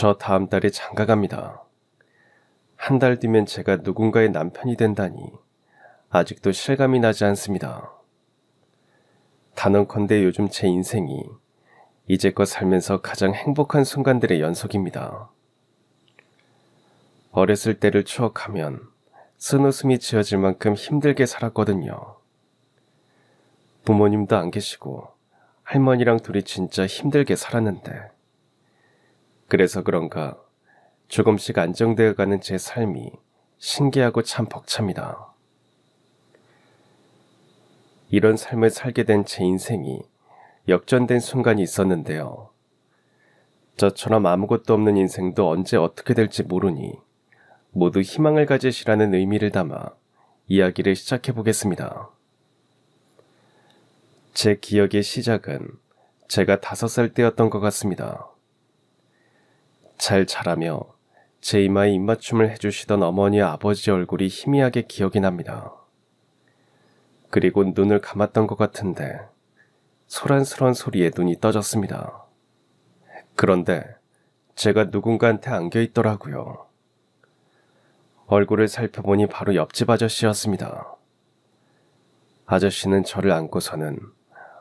저 다음 달에 장가 갑니다. 한 달 뒤면 제가 누군가의 남편이 된다니 아직도 실감이 나지 않습니다. 단언컨대 요즘 제 인생이 이제껏 살면서 가장 행복한 순간들의 연속입니다. 어렸을 때를 추억하면 쓴웃음이 지어질 만큼 힘들게 살았거든요. 부모님도 안 계시고 할머니랑 둘이 진짜 힘들게 살았는데, 그래서 그런가 조금씩 안정되어가는 제 삶이 신기하고 참 벅찹니다. 이런 삶을 살게 된 제 인생이 역전된 순간이 있었는데요. 저처럼 아무것도 없는 인생도 언제 어떻게 될지 모르니 모두 희망을 가지시라는 의미를 담아 이야기를 시작해 보겠습니다. 제 기억의 시작은 제가 5살 때였던 것 같습니다. 잘 자라며 제 이마에 입맞춤을 해주시던 어머니와 아버지 얼굴이 희미하게 기억이 납니다. 그리고 눈을 감았던 것 같은데 소란스러운 소리에 눈이 떠졌습니다. 그런데 제가 누군가한테 안겨 있더라고요. 얼굴을 살펴보니 바로 옆집 아저씨였습니다. 아저씨는 저를 안고서는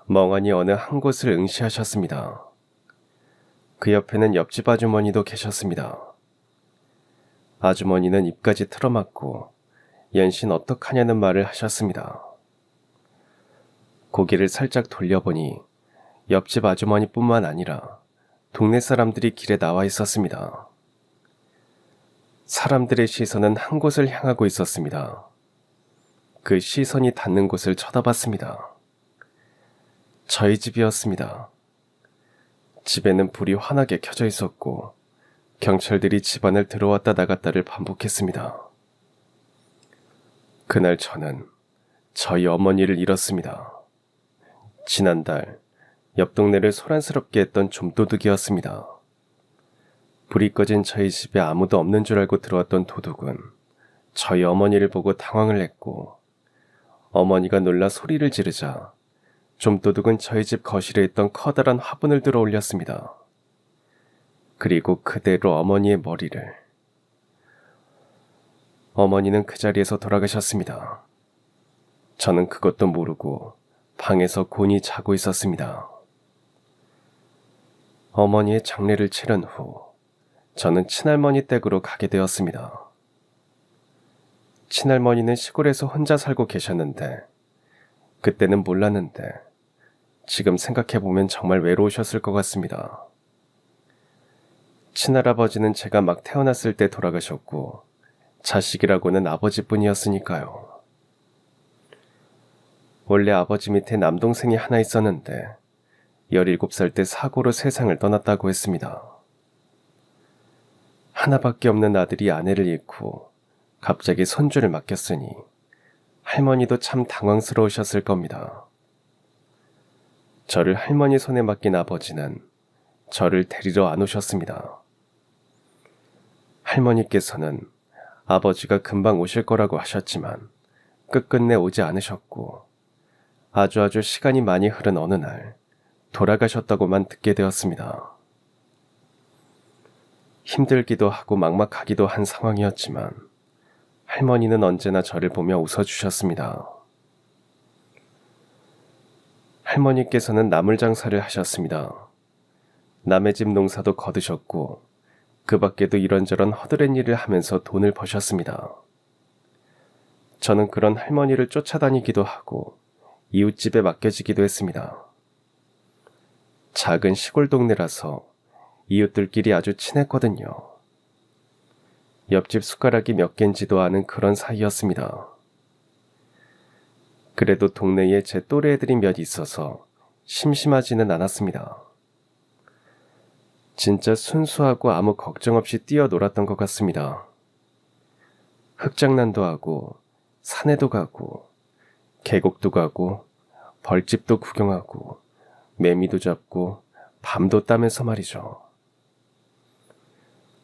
멍하니 어느 한 곳을 응시하셨습니다. 그 옆에는 옆집 아주머니도 계셨습니다. 아주머니는 입까지 틀어막고 연신 어떡하냐는 말을 하셨습니다. 고개를 살짝 돌려보니 옆집 아주머니뿐만 아니라 동네 사람들이 길에 나와 있었습니다. 사람들의 시선은 한 곳을 향하고 있었습니다. 그 시선이 닿는 곳을 쳐다봤습니다. 저희 집이었습니다. 집에는 불이 환하게 켜져 있었고 경찰들이 집안을 들어왔다 나갔다를 반복했습니다. 그날 저는 저희 어머니를 잃었습니다. 지난달 옆 동네를 소란스럽게 했던 좀도둑이었습니다. 불이 꺼진 저희 집에 아무도 없는 줄 알고 들어왔던 도둑은 저희 어머니를 보고 당황을 했고, 어머니가 놀라 소리를 지르자 좀도둑은 저희 집 거실에 있던 커다란 화분을 들어 올렸습니다. 그리고 그대로 어머니의 머리를. 어머니는 그 자리에서 돌아가셨습니다. 저는 그것도 모르고 방에서 곤히 자고 있었습니다. 어머니의 장례를 치른 후 저는 친할머니 댁으로 가게 되었습니다. 친할머니는 시골에서 혼자 살고 계셨는데, 그때는 몰랐는데 지금 생각해보면 정말 외로우셨을 것 같습니다. 친할아버지는 제가 막 태어났을 때 돌아가셨고 자식이라고는 아버지뿐이었으니까요. 원래 아버지 밑에 남동생이 하나 있었는데 17살 때 사고로 세상을 떠났다고 했습니다. 하나밖에 없는 아들이 아내를 잃고 갑자기 손주를 맡겼으니 할머니도 참 당황스러우셨을 겁니다. 저를 할머니 손에 맡긴 아버지는 저를 데리러 안 오셨습니다. 할머니께서는 아버지가 금방 오실 거라고 하셨지만 끝끝내 오지 않으셨고, 아주 시간이 많이 흐른 어느 날 돌아가셨다고만 듣게 되었습니다. 힘들기도 하고 막막하기도 한 상황이었지만 할머니는 언제나 저를 보며 웃어주셨습니다. 할머니께서는 나물 장사를 하셨습니다. 남의 집 농사도 거두셨고 그 밖에도 이런저런 허드렛 일을 하면서 돈을 버셨습니다. 저는 그런 할머니를 쫓아다니기도 하고 이웃집에 맡겨지기도 했습니다. 작은 시골 동네라서 이웃들끼리 아주 친했거든요. 옆집 숟가락이 몇 갠지도 아는 그런 사이였습니다. 그래도 동네에 제 또래 애들이 몇 있어서 심심하지는 않았습니다. 진짜 순수하고 아무 걱정 없이 뛰어놀았던 것 같습니다. 흙장난도 하고 산에도 가고 계곡도 가고 벌집도 구경하고 매미도 잡고 밤도 따면서 말이죠.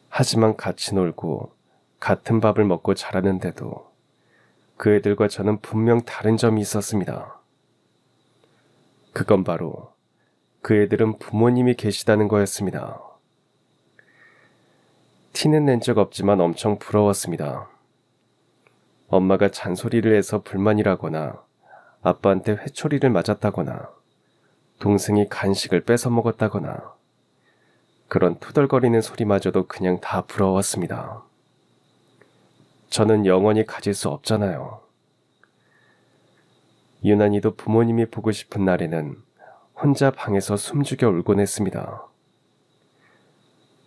하지만 같이 놀고 같은 밥을 먹고 자라는데도 그 애들과 저는 분명 다른 점이 있었습니다. 그건 바로 그 애들은 부모님이 계시다는 거였습니다. 티는 낸 적 없지만 엄청 부러웠습니다. 엄마가 잔소리를 해서 불만이라거나 아빠한테 회초리를 맞았다거나 동생이 간식을 뺏어 먹었다거나 그런 투덜거리는 소리마저도 그냥 다 부러웠습니다. 저는 영원히 가질 수 없잖아요. 유난히도 부모님이 보고 싶은 날에는 혼자 방에서 숨죽여 울곤 했습니다.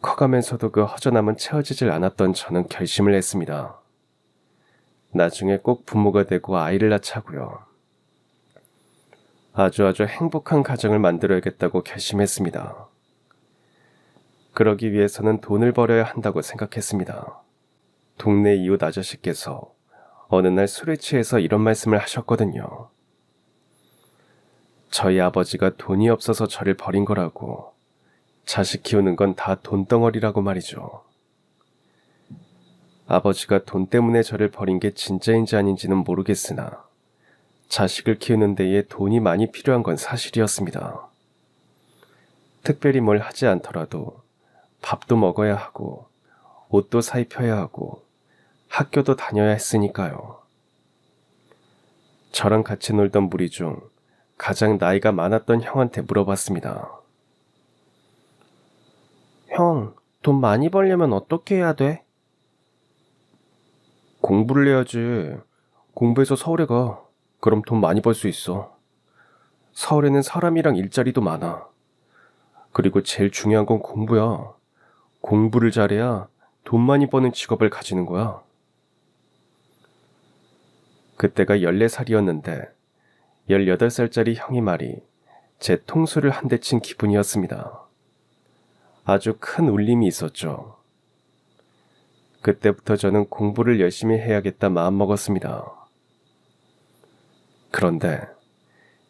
커가면서도 그 허전함은 채워지질 않았던 저는 결심을 했습니다. 나중에 꼭 부모가 되고 아이를 낳자고요. 아주 행복한 가정을 만들어야겠다고 결심했습니다. 그러기 위해서는 돈을 벌어야 한다고 생각했습니다. 동네 이웃 아저씨께서 어느 날 술에 취해서 이런 말씀을 하셨거든요. 저희 아버지가 돈이 없어서 저를 버린 거라고, 자식 키우는 건 다 돈덩어리라고 말이죠. 아버지가 돈 때문에 저를 버린 게 진짜인지 아닌지는 모르겠으나 자식을 키우는 데에 돈이 많이 필요한 건 사실이었습니다. 특별히 뭘 하지 않더라도 밥도 먹어야 하고 옷도 사입혀야 하고 학교도 다녀야 했으니까요. 저랑 같이 놀던 무리 중 가장 나이가 많았던 형한테 물어봤습니다. 형, 돈 많이 벌려면 어떻게 해야 돼? 공부를 해야지. 공부해서 서울에 가. 그럼 돈 많이 벌 수 있어. 서울에는 사람이랑 일자리도 많아. 그리고 제일 중요한 건 공부야. 공부를 잘해야 돈 많이 버는 직업을 가지는 거야. 그때가 14살이었는데 18살짜리 형이 말이 제 통수를 한 대 친 기분이었습니다. 아주 큰 울림이 있었죠. 그때부터 저는 공부를 열심히 해야겠다 마음먹었습니다. 그런데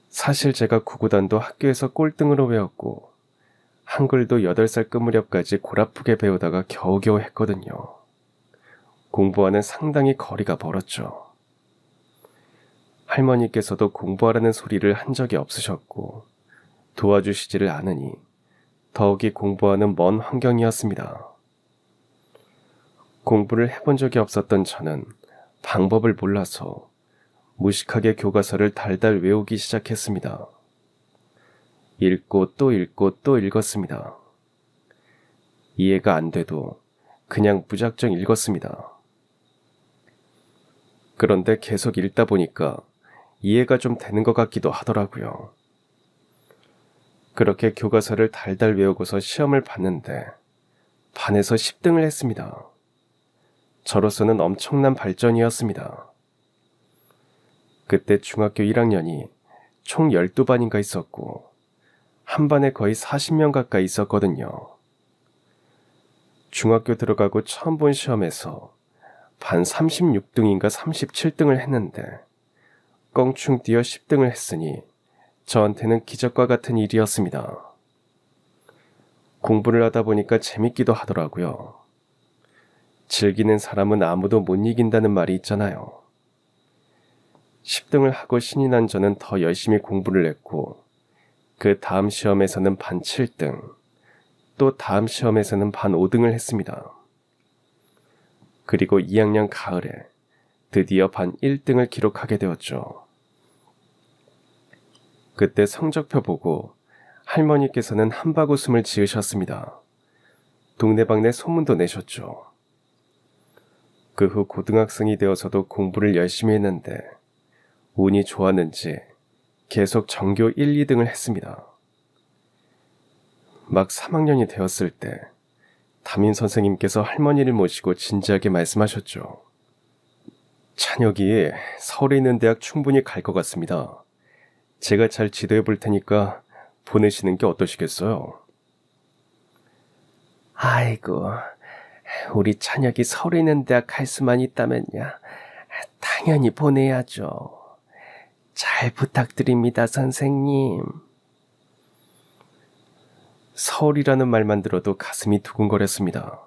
사실 제가 구구단도 학교에서 꼴등으로 외웠고 한글도 8살 끝 무렵까지 골아프게 배우다가 겨우겨우 했거든요. 공부와는 상당히 거리가 멀었죠. 할머니께서도 공부하라는 소리를 한 적이 없으셨고 도와주시지를 않으니 더욱이 공부하는 먼 환경이었습니다. 공부를 해본 적이 없었던 저는 방법을 몰라서 무식하게 교과서를 달달 외우기 시작했습니다. 읽고 또 읽고 또 읽었습니다. 이해가 안 돼도 그냥 무작정 읽었습니다. 그런데 계속 읽다 보니까 이해가 좀 되는 것 같기도 하더라고요. 그렇게 교과서를 달달 외우고서 시험을 봤는데 반에서 10등을 했습니다. 저로서는 엄청난 발전이었습니다. 그때 중학교 1학년이 총 12반인가 있었고 한 반에 거의 40명 가까이 있었거든요. 중학교 들어가고 처음 본 시험에서 반 36등인가 37등을 했는데 껑충 뛰어 10등을 했으니 저한테는 기적과 같은 일이었습니다. 공부를 하다 보니까 재밌기도 하더라고요. 즐기는 사람은 아무도 못 이긴다는 말이 있잖아요. 10등을 하고 신이 난 저는 더 열심히 공부를 했고 그 다음 시험에서는 반 7등, 또 다음 시험에서는 반 5등을 했습니다. 그리고 2학년 가을에 드디어 반 1등을 기록하게 되었죠. 그때 성적표 보고 할머니께서는 한바구음을 지으셨습니다. 동네방네 소문도 내셨죠. 그 후 고등학생이 되어서도 공부를 열심히 했는데 운이 좋았는지 계속 전교 1, 2등을 했습니다. 막 3학년이 되었을 때 담임 선생님께서 할머니를 모시고 진지하게 말씀하셨죠. 찬혁이 서울에 있는 대학 충분히 갈 것 같습니다. 제가 잘 지도해 볼 테니까 보내시는 게 어떠시겠어요? 아이고, 우리 찬혁이 서울에 있는 대학 갈 수만 있다면야 당연히 보내야죠. 잘 부탁드립니다, 선생님. 서울이라는 말만 들어도 가슴이 두근거렸습니다.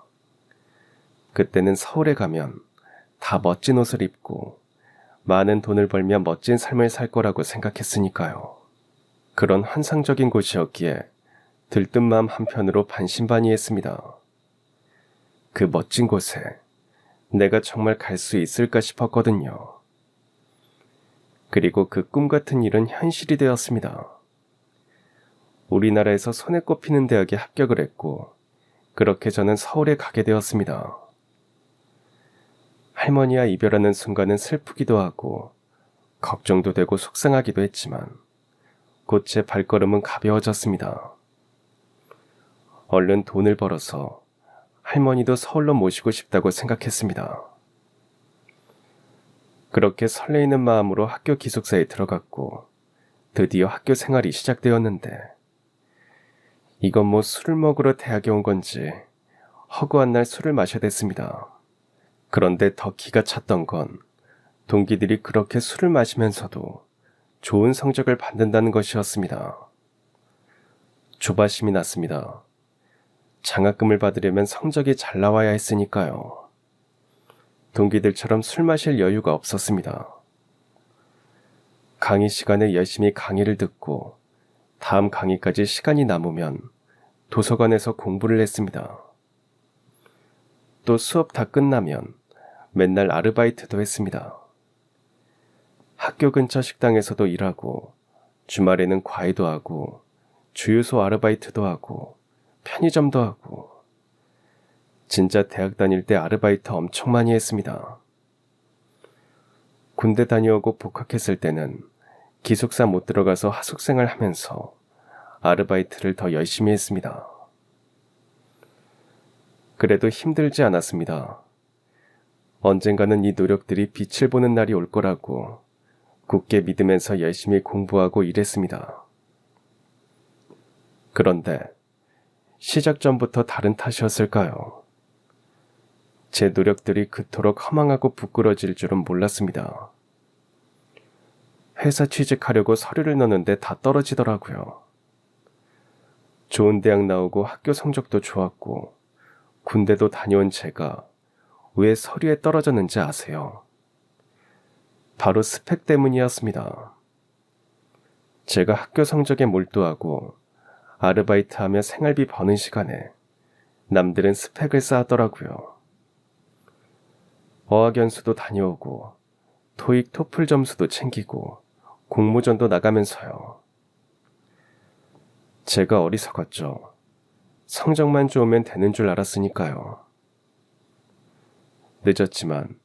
그때는 서울에 가면 다 멋진 옷을 입고 많은 돈을 벌며 멋진 삶을 살 거라고 생각했으니까요. 그런 환상적인 곳이었기에 들뜬 마음 한편으로 반신반의했습니다. 그 멋진 곳에 내가 정말 갈 수 있을까 싶었거든요. 그리고 그 꿈 같은 일은 현실이 되었습니다. 우리나라에서 손에 꼽히는 대학에 합격을 했고, 그렇게 저는 서울에 가게 되었습니다. 할머니와 이별하는 순간은 슬프기도 하고, 걱정도 되고 속상하기도 했지만, 곧 제 발걸음은 가벼워졌습니다. 얼른 돈을 벌어서 할머니도 서울로 모시고 싶다고 생각했습니다. 그렇게 설레이는 마음으로 학교 기숙사에 들어갔고, 드디어 학교 생활이 시작되었는데, 이건 뭐 술을 먹으러 대학에 온 건지 허구한 날 술을 마셔야 됐습니다. 그런데 더 기가 찼던 건 동기들이 그렇게 술을 마시면서도 좋은 성적을 받는다는 것이었습니다. 조바심이 났습니다. 장학금을 받으려면 성적이 잘 나와야 했으니까요. 동기들처럼 술 마실 여유가 없었습니다. 강의 시간에 열심히 강의를 듣고 다음 강의까지 시간이 남으면 도서관에서 공부를 했습니다. 또 수업 다 끝나면 맨날 아르바이트도 했습니다. 학교 근처 식당에서도 일하고 주말에는 과외도 하고 주유소 아르바이트도 하고 편의점도 하고 진짜 대학 다닐 때 아르바이트 엄청 많이 했습니다. 군대 다녀오고 복학했을 때는 기숙사 못 들어가서 하숙생활 하면서 아르바이트를 더 열심히 했습니다. 그래도 힘들지 않았습니다. 언젠가는 이 노력들이 빛을 보는 날이 올 거라고 굳게 믿으면서 열심히 공부하고 일했습니다. 그런데 시작 전부터 다른 탓이었을까요? 제 노력들이 그토록 허망하고 부끄러질 줄은 몰랐습니다. 회사 취직하려고 서류를 넣는데 다 떨어지더라고요. 좋은 대학 나오고 학교 성적도 좋았고 군대도 다녀온 제가 왜 서류에 떨어졌는지 아세요? 바로 스펙 때문이었습니다. 제가 학교 성적에 몰두하고 아르바이트하며 생활비 버는 시간에 남들은 스펙을 쌓았더라고요. 어학연수도 다녀오고 토익 토플 점수도 챙기고 공모전도 나가면서요. 제가 어리석었죠. 성적만 좋으면 되는 줄 알았으니까요. 늦었지만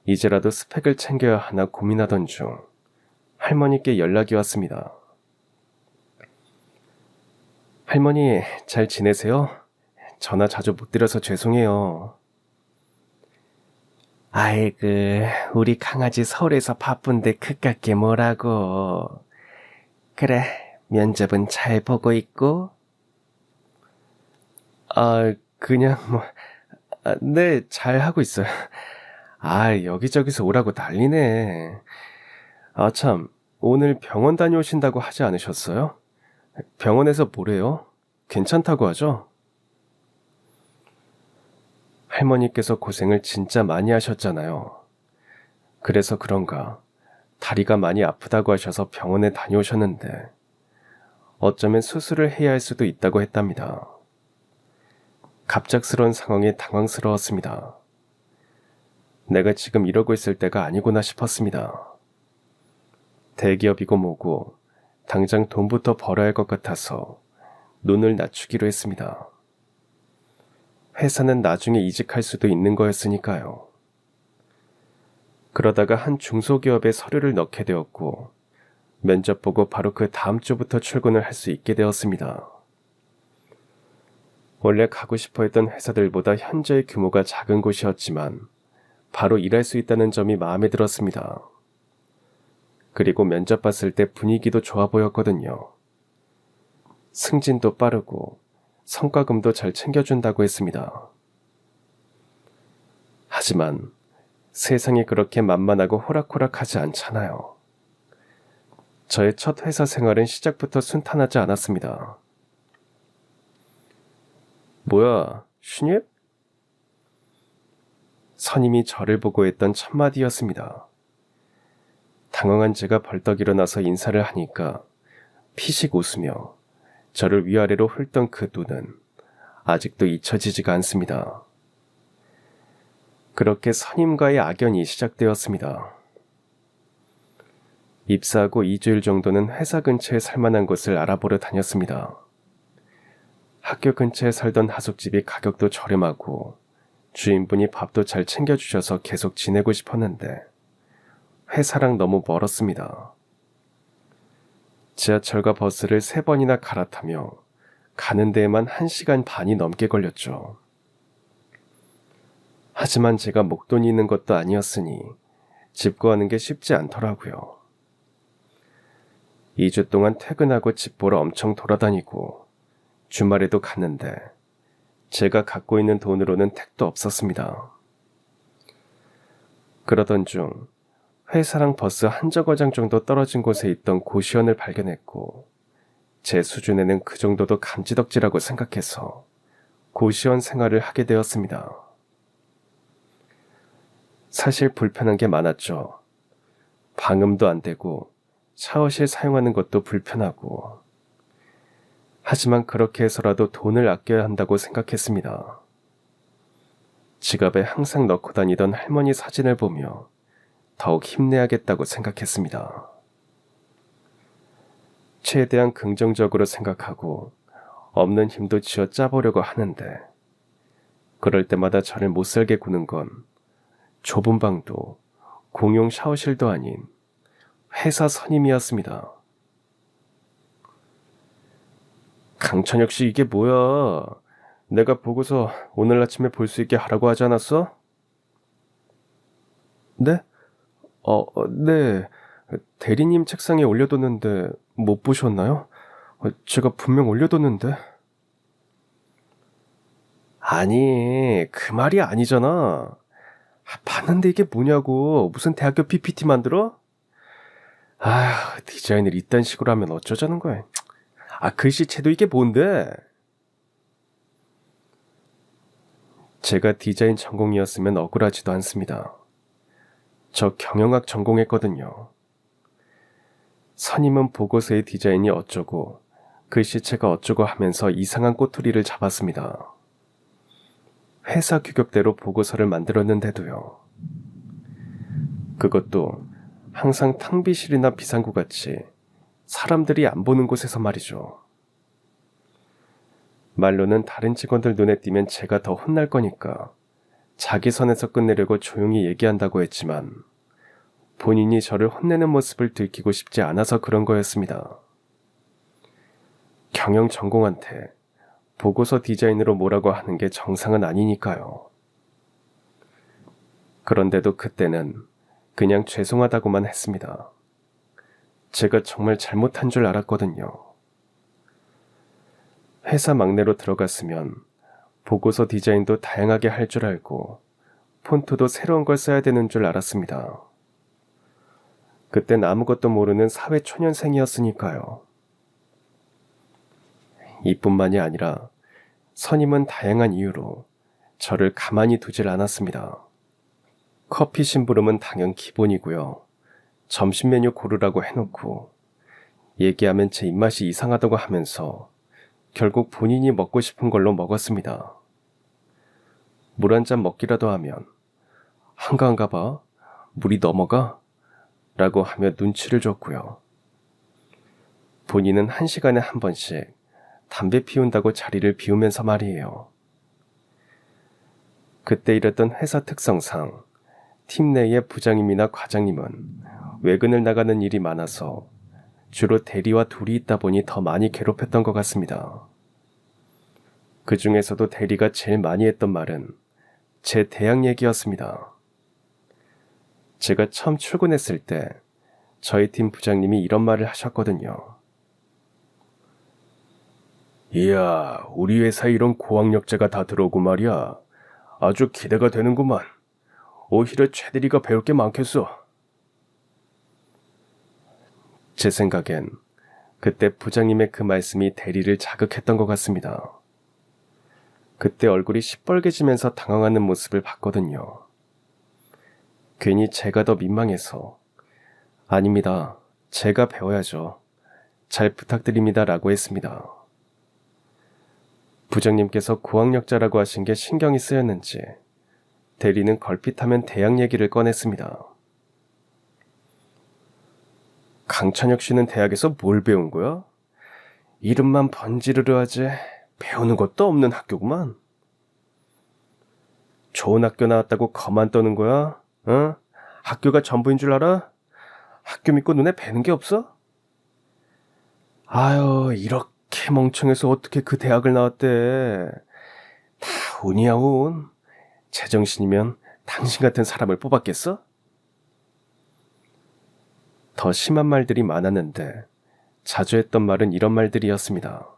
이제라도 스펙을 챙겨야 하나 고민하던 중 할머니께 연락이 왔습니다. 할머니, 잘 지내세요? 전화 자주 못 드려서 죄송해요. 아이고, 우리 강아지 서울에서 바쁜데 그깟게 뭐라고. 그래, 면접은 잘 보고 있고? 그냥 네, 잘 하고 있어요. 여기저기서 오라고 난리네. 참, 오늘 병원 다녀오신다고 하지 않으셨어요? 병원에서 뭐래요? 괜찮다고 하죠? 할머니께서 고생을 진짜 많이 하셨잖아요. 그래서 그런가 다리가 많이 아프다고 하셔서 병원에 다녀오셨는데 어쩌면 수술을 해야 할 수도 있다고 했답니다. 갑작스러운 상황에 당황스러웠습니다. 내가 지금 이러고 있을 때가 아니구나 싶었습니다. 대기업이고 뭐고 당장 돈부터 벌어야 할 것 같아서 눈을 낮추기로 했습니다. 회사는 나중에 이직할 수도 있는 거였으니까요. 그러다가 한 중소기업에 서류를 넣게 되었고 면접 보고 바로 그 다음 주부터 출근을 할 수 있게 되었습니다. 원래 가고 싶어 했던 회사들보다 현재의 규모가 작은 곳이었지만 바로 일할 수 있다는 점이 마음에 들었습니다. 그리고 면접 봤을 때 분위기도 좋아 보였거든요. 승진도 빠르고 성과금도 잘 챙겨준다고 했습니다. 하지만 세상이 그렇게 만만하고 호락호락하지 않잖아요. 저의 첫 회사 생활은 시작부터 순탄하지 않았습니다. 뭐야, 신입? 선임이 저를 보고 했던 첫 마디였습니다. 당황한 제가 벌떡 일어나서 인사를 하니까 피식 웃으며 저를 위아래로 훑던 그 눈은 아직도 잊혀지지가 않습니다. 그렇게 선임과의 악연이 시작되었습니다. 입사하고 2주일 정도는 회사 근처에 살만한 곳을 알아보러 다녔습니다. 학교 근처에 살던 하숙집이 가격도 저렴하고 주인분이 밥도 잘 챙겨주셔서 계속 지내고 싶었는데 회사랑 너무 멀었습니다. 지하철과 버스를 3번이나 갈아타며 가는 데에만 1시간 반이 넘게 걸렸죠. 하지만 제가 목돈이 있는 것도 아니었으니 집 구하는 게 쉽지 않더라고요. 2주 동안 퇴근하고 집 보러 엄청 돌아다니고 주말에도 갔는데 제가 갖고 있는 돈으로는 택도 없었습니다. 그러던 중 회사랑 버스 한 정거장 정도 떨어진 곳에 있던 고시원을 발견했고 제 수준에는 그 정도도 감지덕지라고 생각해서 고시원 생활을 하게 되었습니다. 사실 불편한 게 많았죠. 방음도 안 되고 샤워실 사용하는 것도 불편하고. 하지만 그렇게 해서라도 돈을 아껴야 한다고 생각했습니다. 지갑에 항상 넣고 다니던 할머니 사진을 보며 더욱 힘내야겠다고 생각했습니다. 최대한 긍정적으로 생각하고 없는 힘도 쥐어 짜보려고 하는데 그럴 때마다 저를 못살게 구는 건 좁은 방도 공용 샤워실도 아닌 회사 선임이었습니다. 강찬혁 씨, 이게 뭐야? 내가 보고서 오늘 아침에 볼 수 있게 하라고 하지 않았어? 네? 네. 대리님 책상에 올려뒀는데 못 보셨나요? 제가 분명 올려뒀는데. 아니, 그 말이 아니잖아. 봤는데 이게 뭐냐고. 무슨 대학교 PPT 만들어? 디자인을 이딴 식으로 하면 어쩌자는 거야. 글씨체도 이게 뭔데? 제가 디자인 전공이었으면 억울하지도 않습니다. 저 경영학 전공했거든요. 선임은 보고서의 디자인이 어쩌고 글씨체가 어쩌고 하면서 이상한 꼬투리를 잡았습니다. 회사 규격대로 보고서를 만들었는데도요. 그것도 항상 탕비실이나 비상구같이 사람들이 안 보는 곳에서 말이죠. 말로는 다른 직원들 눈에 띄면 제가 더 혼날 거니까 자기 선에서 끝내려고 조용히 얘기한다고 했지만 본인이 저를 혼내는 모습을 들키고 싶지 않아서 그런 거였습니다. 경영 전공한테 보고서 디자인으로 뭐라고 하는 게 정상은 아니니까요. 그런데도 그때는 그냥 죄송하다고만 했습니다. 제가 정말 잘못한 줄 알았거든요. 회사 막내로 들어갔으면 보고서 디자인도 다양하게 할 줄 알고 폰트도 새로운 걸 써야 되는 줄 알았습니다. 그땐 아무것도 모르는 사회 초년생이었으니까요. 이뿐만이 아니라 선임은 다양한 이유로 저를 가만히 두질 않았습니다. 커피 심부름은 당연 기본이고요. 점심 메뉴 고르라고 해놓고 얘기하면 제 입맛이 이상하다고 하면서 결국 본인이 먹고 싶은 걸로 먹었습니다. 물 한 잔 먹기라도 하면 한가한가 봐, 물이 넘어가? 라고 하며 눈치를 줬고요. 본인은 1시간에 한 번씩 담배 피운다고 자리를 비우면서 말이에요. 그때 일했던 회사 특성상 팀 내의 부장님이나 과장님은 외근을 나가는 일이 많아서 주로 대리와 둘이 있다 보니 더 많이 괴롭혔던 것 같습니다. 그 중에서도 대리가 제일 많이 했던 말은 제 대학 얘기였습니다. 제가 처음 출근했을 때 저희 팀 부장님이 이런 말을 하셨거든요. 이야, 우리 회사에 이런 고학력자가 다 들어오고 말이야. 아주 기대가 되는구만. 오히려 최대리가 배울 게 많겠어. 제 생각엔 그때 부장님의 그 말씀이 대리를 자극했던 것 같습니다. 그때 얼굴이 시뻘개지면서 당황하는 모습을 봤거든요. 괜히 제가 더 민망해서 아닙니다. 제가 배워야죠. 잘 부탁드립니다. 라고 했습니다. 부장님께서 고학력자라고 하신 게 신경이 쓰였는지 대리는 걸핏하면 대학 얘기를 꺼냈습니다. 강찬혁 씨는 대학에서 뭘 배운 거야? 이름만 번지르르 하지 배우는 것도 없는 학교구만. 좋은 학교 나왔다고 거만 떠는 거야? 어? 학교가 전부인 줄 알아? 학교 믿고 눈에 뵈는 게 없어? 아유, 이렇게 멍청해서 어떻게 그 대학을 나왔대. 다 운이야, 운. 제정신이면 당신 같은 사람을 뽑았겠어? 더 심한 말들이 많았는데 자주 했던 말은 이런 말들이었습니다.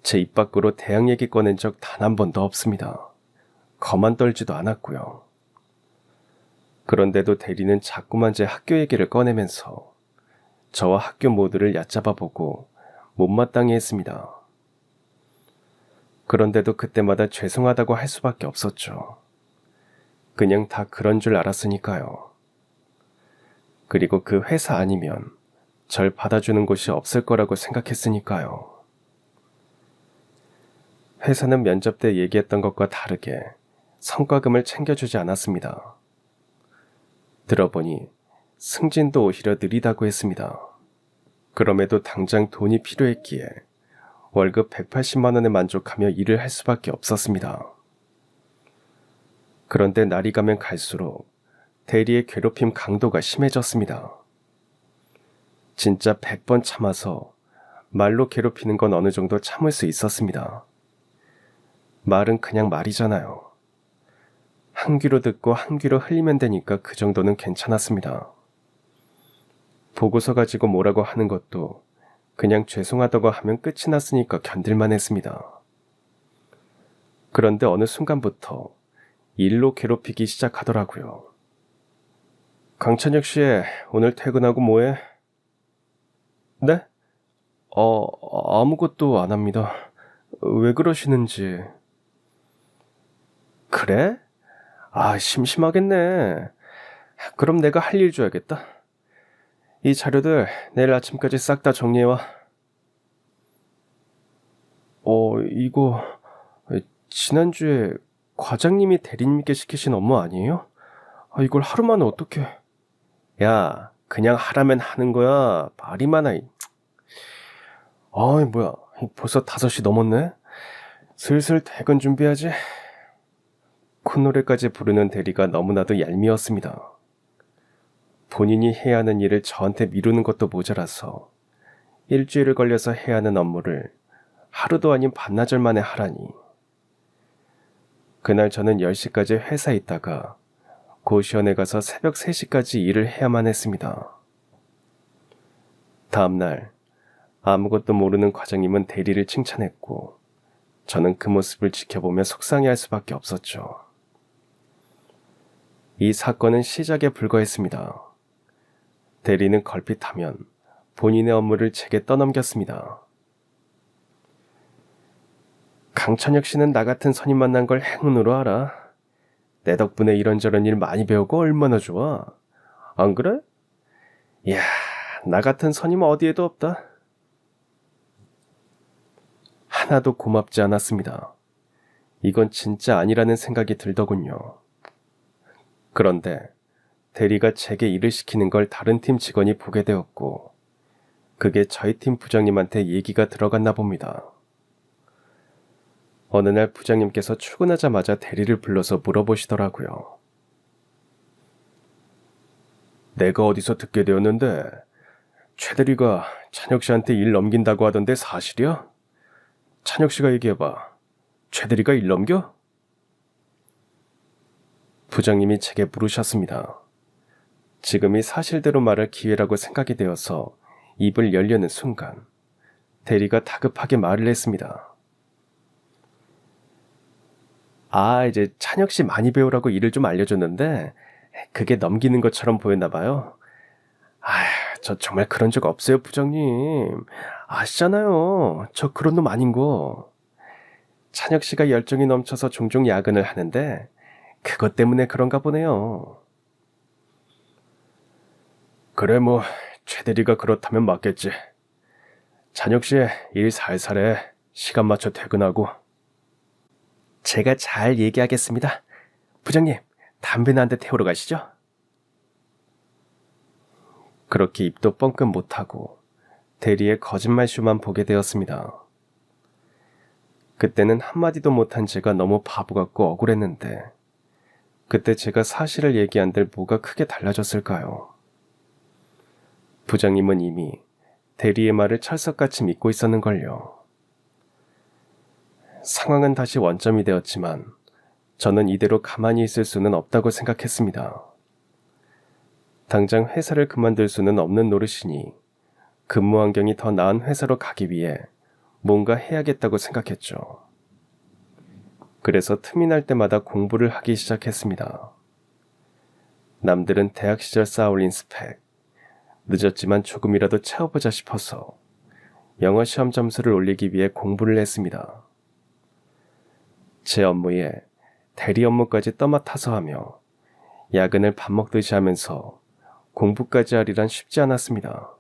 제 입 밖으로 대학 얘기 꺼낸 적 단 한 번도 없습니다. 거만 떨지도 않았고요. 그런데도 대리는 자꾸만 제 학교 얘기를 꺼내면서 저와 학교 모두를 얕잡아보고 못마땅해 했습니다. 그런데도 그때마다 죄송하다고 할 수밖에 없었죠. 그냥 다 그런 줄 알았으니까요. 그리고 그 회사 아니면 절 받아주는 곳이 없을 거라고 생각했으니까요. 회사는 면접 때 얘기했던 것과 다르게 성과금을 챙겨주지 않았습니다. 들어보니 승진도 오히려 느리다고 했습니다. 그럼에도 당장 돈이 필요했기에 월급 180만 원에 만족하며 일을 할 수밖에 없었습니다. 그런데 날이 가면 갈수록 대리의 괴롭힘 강도가 심해졌습니다. 진짜 100번 참아서 말로 괴롭히는 건 어느 정도 참을 수 있었습니다. 말은 그냥 말이잖아요. 한 귀로 듣고 한 귀로 흘리면 되니까 그 정도는 괜찮았습니다. 보고서 가지고 뭐라고 하는 것도 그냥 죄송하다고 하면 끝이 났으니까 견딜만 했습니다. 그런데 어느 순간부터 일로 괴롭히기 시작하더라고요. 강찬혁 씨, 오늘 퇴근하고 뭐해? 네? 아무것도 안 합니다. 왜 그러시는지. 그래? 심심하겠네. 그럼 내가 할 일 줘야겠다. 이 자료들 내일 아침까지 싹 다 정리해와. 이거 지난주에 과장님이 대리님께 시키신 업무 아니에요? 이걸 하루 만에 어떻게... 야, 그냥 하라면 하는 거야. 말이 많아. 뭐야. 벌써 5시 넘었네. 슬슬 퇴근 준비하지. 콧노래까지 부르는 대리가 너무나도 얄미웠습니다. 본인이 해야 하는 일을 저한테 미루는 것도 모자라서 일주일을 걸려서 해야 하는 업무를 하루도 아닌 반나절 만에 하라니. 그날 저는 10시까지 회사에 있다가 고시원에 가서 새벽 3시까지 일을 해야만 했습니다. 다음날 아무것도 모르는 과장님은 대리를 칭찬했고 저는 그 모습을 지켜보며 속상해할 수밖에 없었죠. 이 사건은 시작에 불과했습니다. 대리는 걸핏하면 본인의 업무를 제게 떠넘겼습니다. 강찬혁 씨는 나 같은 선임 만난 걸 행운으로 알아. 내 덕분에 이런저런 일 많이 배우고 얼마나 좋아. 안 그래? 이야, 나 같은 선임 어디에도 없다. 하나도 고맙지 않았습니다. 이건 진짜 아니라는 생각이 들더군요. 그런데 대리가 제게 일을 시키는 걸 다른 팀 직원이 보게 되었고 그게 저희 팀 부장님한테 얘기가 들어갔나 봅니다. 어느 날 부장님께서 출근하자마자 대리를 불러서 물어보시더라고요. 내가 어디서 듣게 되었는데 최 대리가 찬혁 씨한테 일 넘긴다고 하던데 사실이야? 찬혁 씨가 얘기해봐. 최 대리가 일 넘겨? 부장님이 제게 물으셨습니다. 지금이 사실대로 말할 기회라고 생각이 되어서 입을 열려는 순간 대리가 다급하게 말을 했습니다. 이제 찬혁 씨 많이 배우라고 일을 좀 알려줬는데 그게 넘기는 것처럼 보였나 봐요. 저 정말 그런 적 없어요, 부장님. 아시잖아요. 저 그런 놈 아닌 거. 찬혁 씨가 열정이 넘쳐서 종종 야근을 하는데 그것 때문에 그런가 보네요. 그래, 최 대리가 그렇다면 맞겠지. 찬혁 씨 일 살살해. 시간 맞춰 퇴근하고. 제가 잘 얘기하겠습니다. 부장님, 담배나 한 대 태우러 가시죠? 그렇게 입도 뻥끗 못하고 대리의 거짓말쇼만 보게 되었습니다. 그때는 한마디도 못한 제가 너무 바보 같고 억울했는데 그때 제가 사실을 얘기한들 뭐가 크게 달라졌을까요? 부장님은 이미 대리의 말을 철석같이 믿고 있었는걸요. 상황은 다시 원점이 되었지만 저는 이대로 가만히 있을 수는 없다고 생각했습니다. 당장 회사를 그만둘 수는 없는 노릇이니 근무 환경이 더 나은 회사로 가기 위해 뭔가 해야겠다고 생각했죠. 그래서 틈이 날 때마다 공부를 하기 시작했습니다. 남들은 대학 시절 쌓아올린 스펙, 늦었지만 조금이라도 채워보자 싶어서 영어 시험 점수를 올리기 위해 공부를 했습니다. 제 업무에 대리 업무까지 떠맡아서 하며 야근을 밥 먹듯이 하면서 공부까지 하리란 쉽지 않았습니다.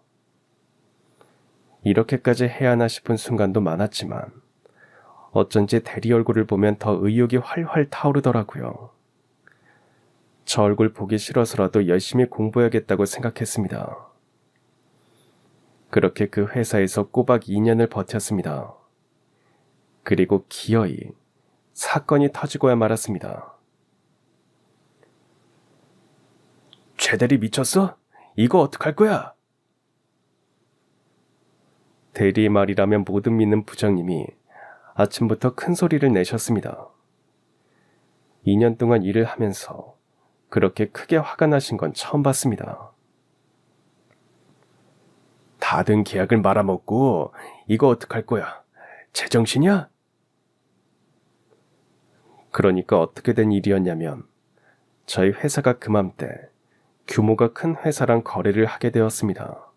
이렇게까지 해야 하나 싶은 순간도 많았지만 어쩐지 대리 얼굴을 보면 더 의욕이 활활 타오르더라고요. 저 얼굴 보기 싫어서라도 열심히 공부해야겠다고 생각했습니다. 그렇게 그 회사에서 꼬박 2년을 버텼습니다. 그리고 기어이 사건이 터지고야 말았습니다. 최 대리 미쳤어? 이거 어떡할 거야? 대리의 말이라면 모든 믿는 부장님이 아침부터 큰 소리를 내셨습니다. 2년 동안 일을 하면서 그렇게 크게 화가 나신 건 처음 봤습니다. 다 된 계약을 말아먹고 이거 어떡할 거야? 제정신이야? 그러니까 어떻게 된 일이었냐면 저희 회사가 그맘때 규모가 큰 회사랑 거래를 하게 되었습니다.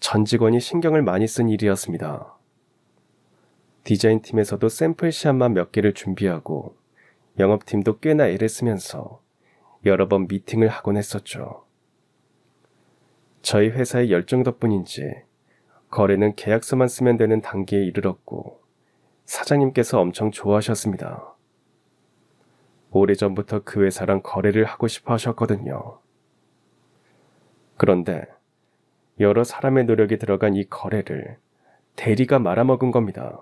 전 직원이 신경을 많이 쓴 일이었습니다. 디자인팀에서도 샘플 시안만 몇 개를 준비하고 영업팀도 꽤나 애를 쓰면서 여러 번 미팅을 하곤 했었죠. 저희 회사의 열정 덕분인지 거래는 계약서만 쓰면 되는 단계에 이르렀고 사장님께서 엄청 좋아하셨습니다. 오래전부터 그 회사랑 거래를 하고 싶어 하셨거든요. 그런데 여러 사람의 노력이 들어간 이 거래를 대리가 말아먹은 겁니다.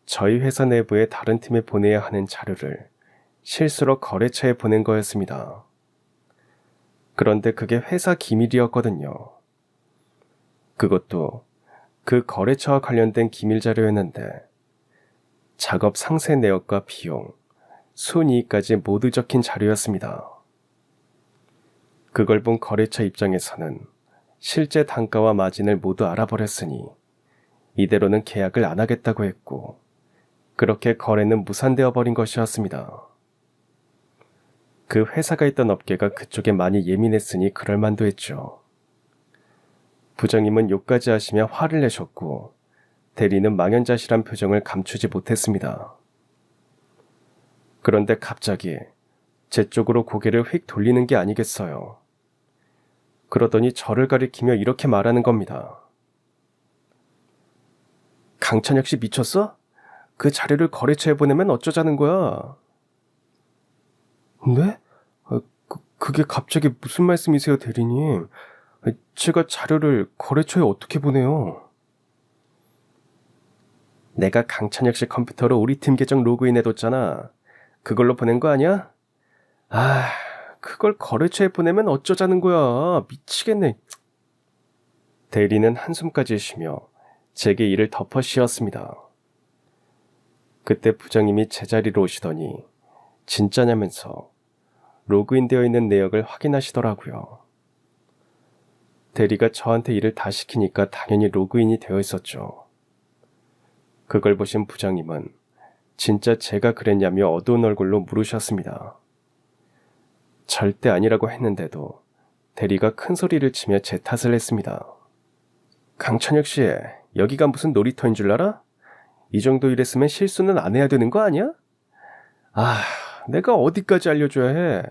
저희 회사 내부의 다른 팀에 보내야 하는 자료를 실수로 거래처에 보낸 거였습니다. 그런데 그게 회사 기밀이었거든요. 그것도 그 거래처와 관련된 기밀 자료였는데 작업 상세 내역과 비용, 순이익까지 모두 적힌 자료였습니다. 그걸 본 거래처 입장에서는 실제 단가와 마진을 모두 알아버렸으니 이대로는 계약을 안 하겠다고 했고 그렇게 거래는 무산되어 버린 것이었습니다. 그 회사가 있던 업계가 그쪽에 많이 예민했으니 그럴 만도 했죠. 부장님은 욕까지 하시며 화를 내셨고 대리는 망연자실한 표정을 감추지 못했습니다. 그런데 갑자기 제 쪽으로 고개를 휙 돌리는 게 아니겠어요. 그러더니 저를 가리키며 이렇게 말하는 겁니다. 강찬혁 씨 미쳤어? 그 자료를 거래처에 보내면 어쩌자는 거야? 네? 그게 갑자기 무슨 말씀이세요, 대리님? 제가 자료를 거래처에 어떻게 보내요? 내가 강찬혁 씨 컴퓨터로 우리 팀 계정 로그인해뒀잖아. 그걸로 보낸 거 아니야? 아, 그걸 거래처에 보내면 어쩌자는 거야. 미치겠네. 대리는 한숨까지 쉬며 제게 이를 덮어 씌웠습니다. 그때 부장님이 제자리로 오시더니 진짜냐면서 로그인되어 있는 내역을 확인하시더라고요. 대리가 저한테 일을 다 시키니까 당연히 로그인이 되어 있었죠. 그걸 보신 부장님은 진짜 제가 그랬냐며 어두운 얼굴로 물으셨습니다. 절대 아니라고 했는데도 대리가 큰 소리를 치며 제 탓을 했습니다. 강찬혁 씨, 여기가 무슨 놀이터인 줄 알아? 이 정도 일했으면 실수는 안 해야 되는 거 아니야? 아, 내가 어디까지 알려줘야 해?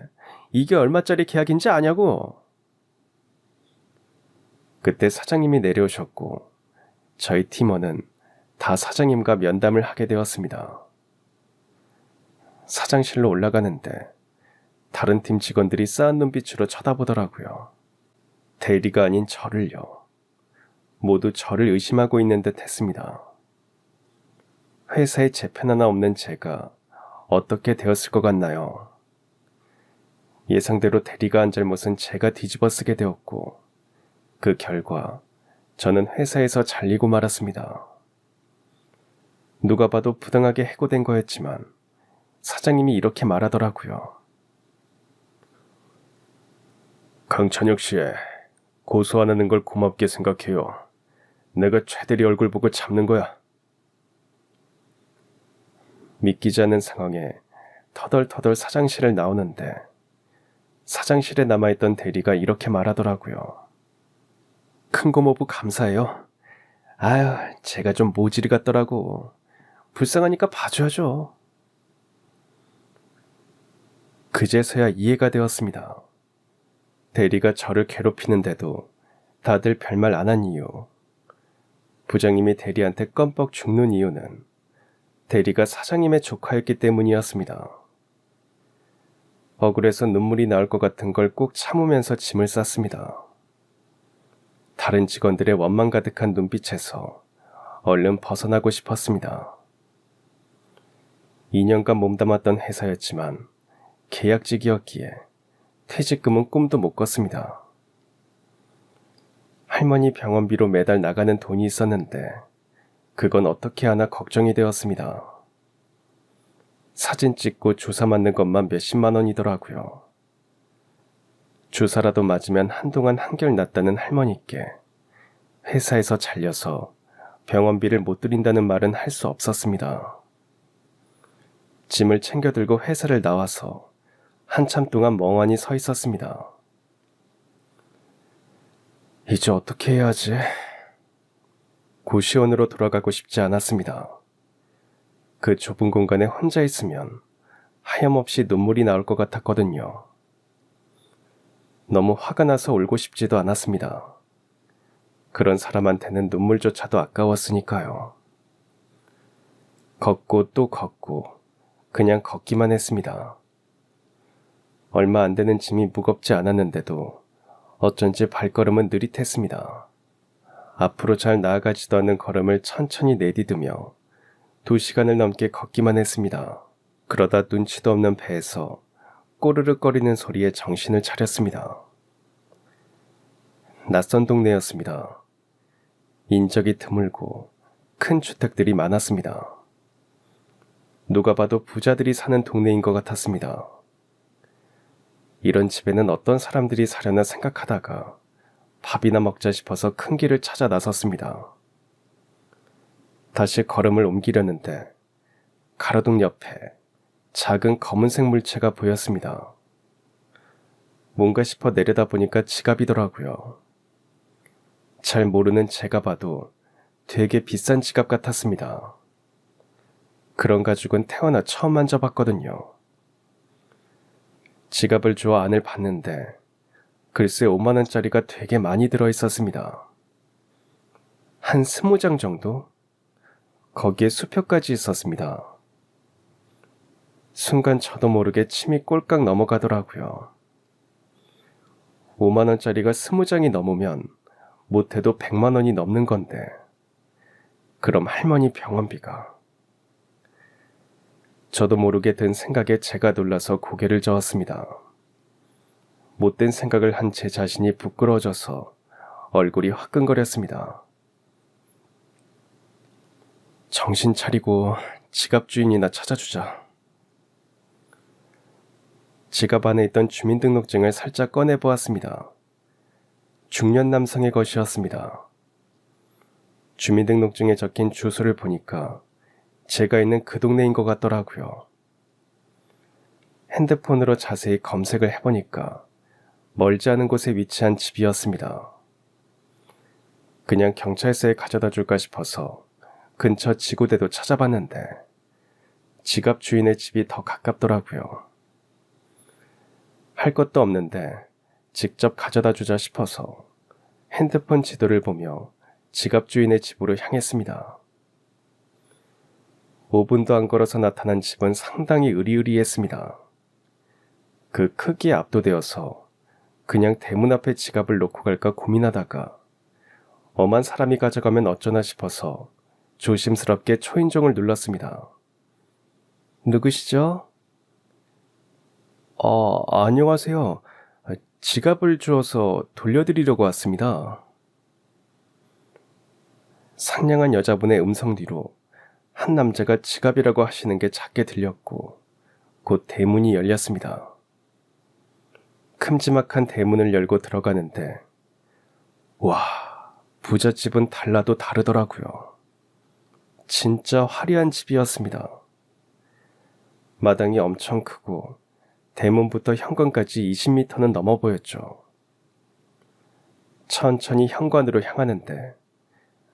이게 얼마짜리 계약인지 아냐고? 그때 사장님이 내려오셨고 저희 팀원은 다 사장님과 면담을 하게 되었습니다. 사장실로 올라가는데 다른 팀 직원들이 싸한 눈빛으로 쳐다보더라고요. 대리가 아닌 저를요. 모두 저를 의심하고 있는 듯 했습니다. 회사에 재팬 하나 없는 제가 어떻게 되었을 것 같나요? 예상대로 대리가 한 잘못은 제가 뒤집어 쓰게 되었고 그 결과 저는 회사에서 잘리고 말았습니다. 누가 봐도 부당하게 해고된 거였지만 사장님이 이렇게 말하더라고요. 강찬혁 씨, 고소 안 하는 걸 고맙게 생각해요. 내가 최대리 얼굴 보고 참는 거야. 믿기지 않는 상황에 터덜터덜 사장실을 나오는데 사장실에 남아있던 대리가 이렇게 말하더라고요. 큰 고모부 감사해요. 아유, 제가 좀 모질이 같더라고. 불쌍하니까 봐줘야죠. 그제서야 이해가 되었습니다. 대리가 저를 괴롭히는데도 다들 별말 안 한 이유. 부장님이 대리한테 껌뻑 죽는 이유는 대리가 사장님의 조카였기 때문이었습니다. 억울해서 눈물이 나올 것 같은 걸 꼭 참으면서 짐을 쌌습니다. 다른 직원들의 원망 가득한 눈빛에서 얼른 벗어나고 싶었습니다. 2년간 몸담았던 회사였지만 계약직이었기에 퇴직금은 꿈도 못 꿨습니다. 할머니 병원비로 매달 나가는 돈이 있었는데 그건 어떻게 하나 걱정이 되었습니다. 사진 찍고 주사 맞는 것만 몇십만 원이더라고요. 주사라도 맞으면 한동안 한결 낫다는 할머니께 회사에서 잘려서 병원비를 못 드린다는 말은 할 수 없었습니다. 짐을 챙겨 들고 회사를 나와서 한참 동안 멍하니 서 있었습니다. 이제 어떻게 해야 하지? 고시원으로 돌아가고 싶지 않았습니다. 그 좁은 공간에 혼자 있으면 하염없이 눈물이 나올 것 같았거든요. 너무 화가 나서 울고 싶지도 않았습니다. 그런 사람한테는 눈물조차도 아까웠으니까요. 걷고 또 걷고 그냥 걷기만 했습니다. 얼마 안 되는 짐이 무겁지 않았는데도 어쩐지 발걸음은 느릿했습니다. 앞으로 잘 나아가지도 않는 걸음을 천천히 내디디며 2시간을 넘게 걷기만 했습니다. 그러다 눈치도 없는 배에서 꼬르륵거리는 소리에 정신을 차렸습니다. 낯선 동네였습니다. 인적이 드물고 큰 주택들이 많았습니다. 누가 봐도 부자들이 사는 동네인 것 같았습니다. 이런 집에는 어떤 사람들이 사려나 생각하다가 밥이나 먹자 싶어서 큰 길을 찾아 나섰습니다. 다시 걸음을 옮기려는데 가로등 옆에 작은 검은색 물체가 보였습니다. 뭔가 싶어 내려다보니까 지갑이더라고요. 잘 모르는 제가 봐도 되게 비싼 지갑 같았습니다. 그런 가죽은 태어나 처음 만져봤거든요. 지갑을 주워 안을 봤는데 글쎄 5만 원짜리가 되게 많이 들어있었습니다. 한 20장 정도? 거기에 수표까지 있었습니다. 순간 저도 모르게 침이 꼴깍 넘어가더라고요. 5만 원짜리가 20장이 넘으면 못해도 100만 원이 넘는 건데 그럼 할머니 병원비가. 저도 모르게 든 생각에 제가 놀라서 고개를 저었습니다. 못된 생각을 한 제 자신이 부끄러워져서 얼굴이 화끈거렸습니다. 정신 차리고 지갑 주인이나 찾아주자. 지갑 안에 있던 주민등록증을 살짝 꺼내보았습니다. 중년 남성의 것이었습니다. 주민등록증에 적힌 주소를 보니까 제가 있는 그 동네인 것 같더라고요. 핸드폰으로 자세히 검색을 해보니까 멀지 않은 곳에 위치한 집이었습니다. 그냥 경찰서에 가져다 줄까 싶어서 근처 지구대도 찾아봤는데 지갑 주인의 집이 더 가깝더라고요. 할 것도 없는데 직접 가져다 주자 싶어서 핸드폰 지도를 보며 지갑 주인의 집으로 향했습니다. 5분도 안 걸어서 나타난 집은 상당히 으리으리했습니다. 그 크기에 압도되어서 그냥 대문 앞에 지갑을 놓고 갈까 고민하다가 엄한 사람이 가져가면 어쩌나 싶어서 조심스럽게 초인종을 눌렀습니다. 누구시죠? 안녕하세요. 지갑을 주어서 돌려드리려고 왔습니다. 상냥한 여자분의 음성 뒤로 한 남자가 지갑이라고 하시는 게 작게 들렸고 곧 대문이 열렸습니다. 큼지막한 대문을 열고 들어가는데 와, 부잣집은 달라도 다르더라고요. 진짜 화려한 집이었습니다. 마당이 엄청 크고 대문부터 현관까지 20m는 넘어 보였죠. 천천히 현관으로 향하는데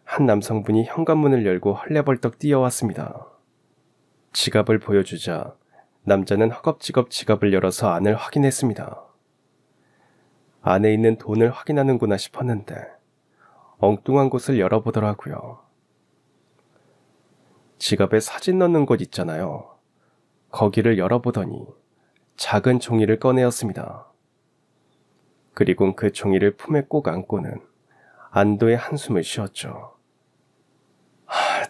한 남성분이 현관문을 열고 헐레벌떡 뛰어왔습니다. 지갑을 보여주자 남자는 허겁지겁 지갑을 열어서 안을 확인했습니다. 안에 있는 돈을 확인하는구나 싶었는데 엉뚱한 곳을 열어보더라고요. 지갑에 사진 넣는 곳 있잖아요. 거기를 열어보더니 작은 종이를 꺼내었습니다. 그리곤 그 종이를 품에 꼭 안고는 안도의 한숨을 쉬었죠.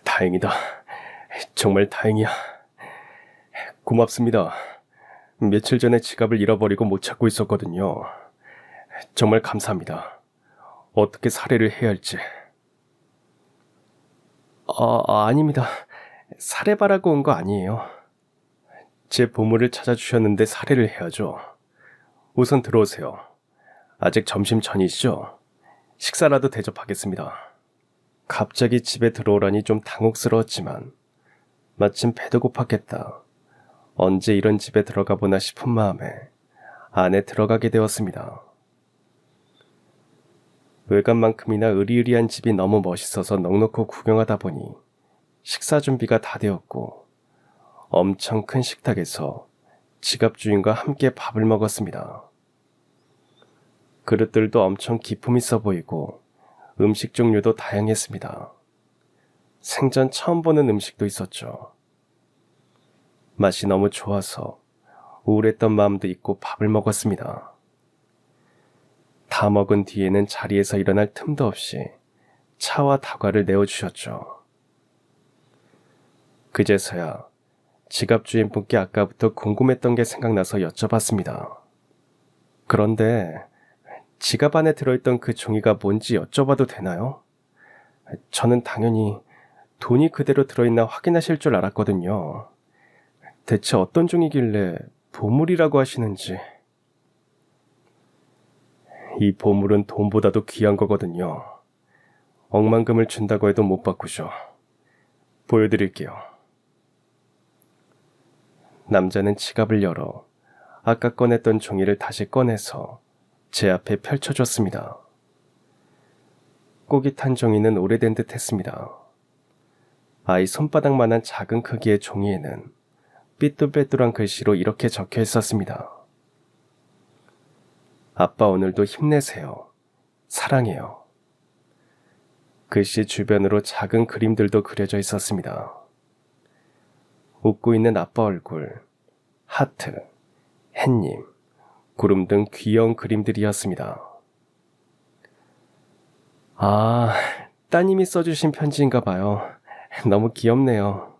다행이다. 정말 다행이야. 고맙습니다. 며칠 전에 지갑을 잃어버리고 못 찾고 있었거든요. 정말 감사합니다. 어떻게 살해를 해야 할지. 아닙니다. 살해바라고 온 거 아니에요. 제 보물을 찾아주셨는데 살해를 해야죠. 우선 들어오세요. 아직 점심 전이시죠? 식사라도 대접하겠습니다. 갑자기 집에 들어오라니 좀 당혹스러웠지만 마침 배도 고팠겠다. 언제 이런 집에 들어가 보나 싶은 마음에 안에 들어가게 되었습니다. 외관만큼이나 으리으리한 집이 너무 멋있어서 넉넉히 구경하다 보니 식사 준비가 다 되었고 엄청 큰 식탁에서 지갑 주인과 함께 밥을 먹었습니다. 그릇들도 엄청 기품 있어 보이고 음식 종류도 다양했습니다. 생전 처음 보는 음식도 있었죠. 맛이 너무 좋아서 우울했던 마음도 잊고 밥을 먹었습니다. 다 먹은 뒤에는 자리에서 일어날 틈도 없이 차와 다과를 내어주셨죠. 그제서야 지갑 주인분께 아까부터 궁금했던 게 생각나서 여쭤봤습니다. 그런데 지갑 안에 들어있던 그 종이가 뭔지 여쭤봐도 되나요? 저는 당연히 돈이 그대로 들어있나 확인하실 줄 알았거든요. 대체 어떤 종이길래 보물이라고 하시는지. 이 보물은 돈보다도 귀한 거거든요. 억만금을 준다고 해도 못 바꾸죠. 보여드릴게요. 남자는 지갑을 열어 아까 꺼냈던 종이를 다시 꺼내서 제 앞에 펼쳐줬습니다. 꼬깃한 종이는 오래된 듯 했습니다. 아이 손바닥만한 작은 크기의 종이에는 삐뚤빼뚤한 글씨로 이렇게 적혀 있었습니다. 아빠 오늘도 힘내세요. 사랑해요. 글씨 주변으로 작은 그림들도 그려져 있었습니다. 웃고 있는 아빠 얼굴, 하트, 햇님, 구름 등 귀여운 그림들이었습니다. 따님이 써주신 편지인가 봐요. 너무 귀엽네요.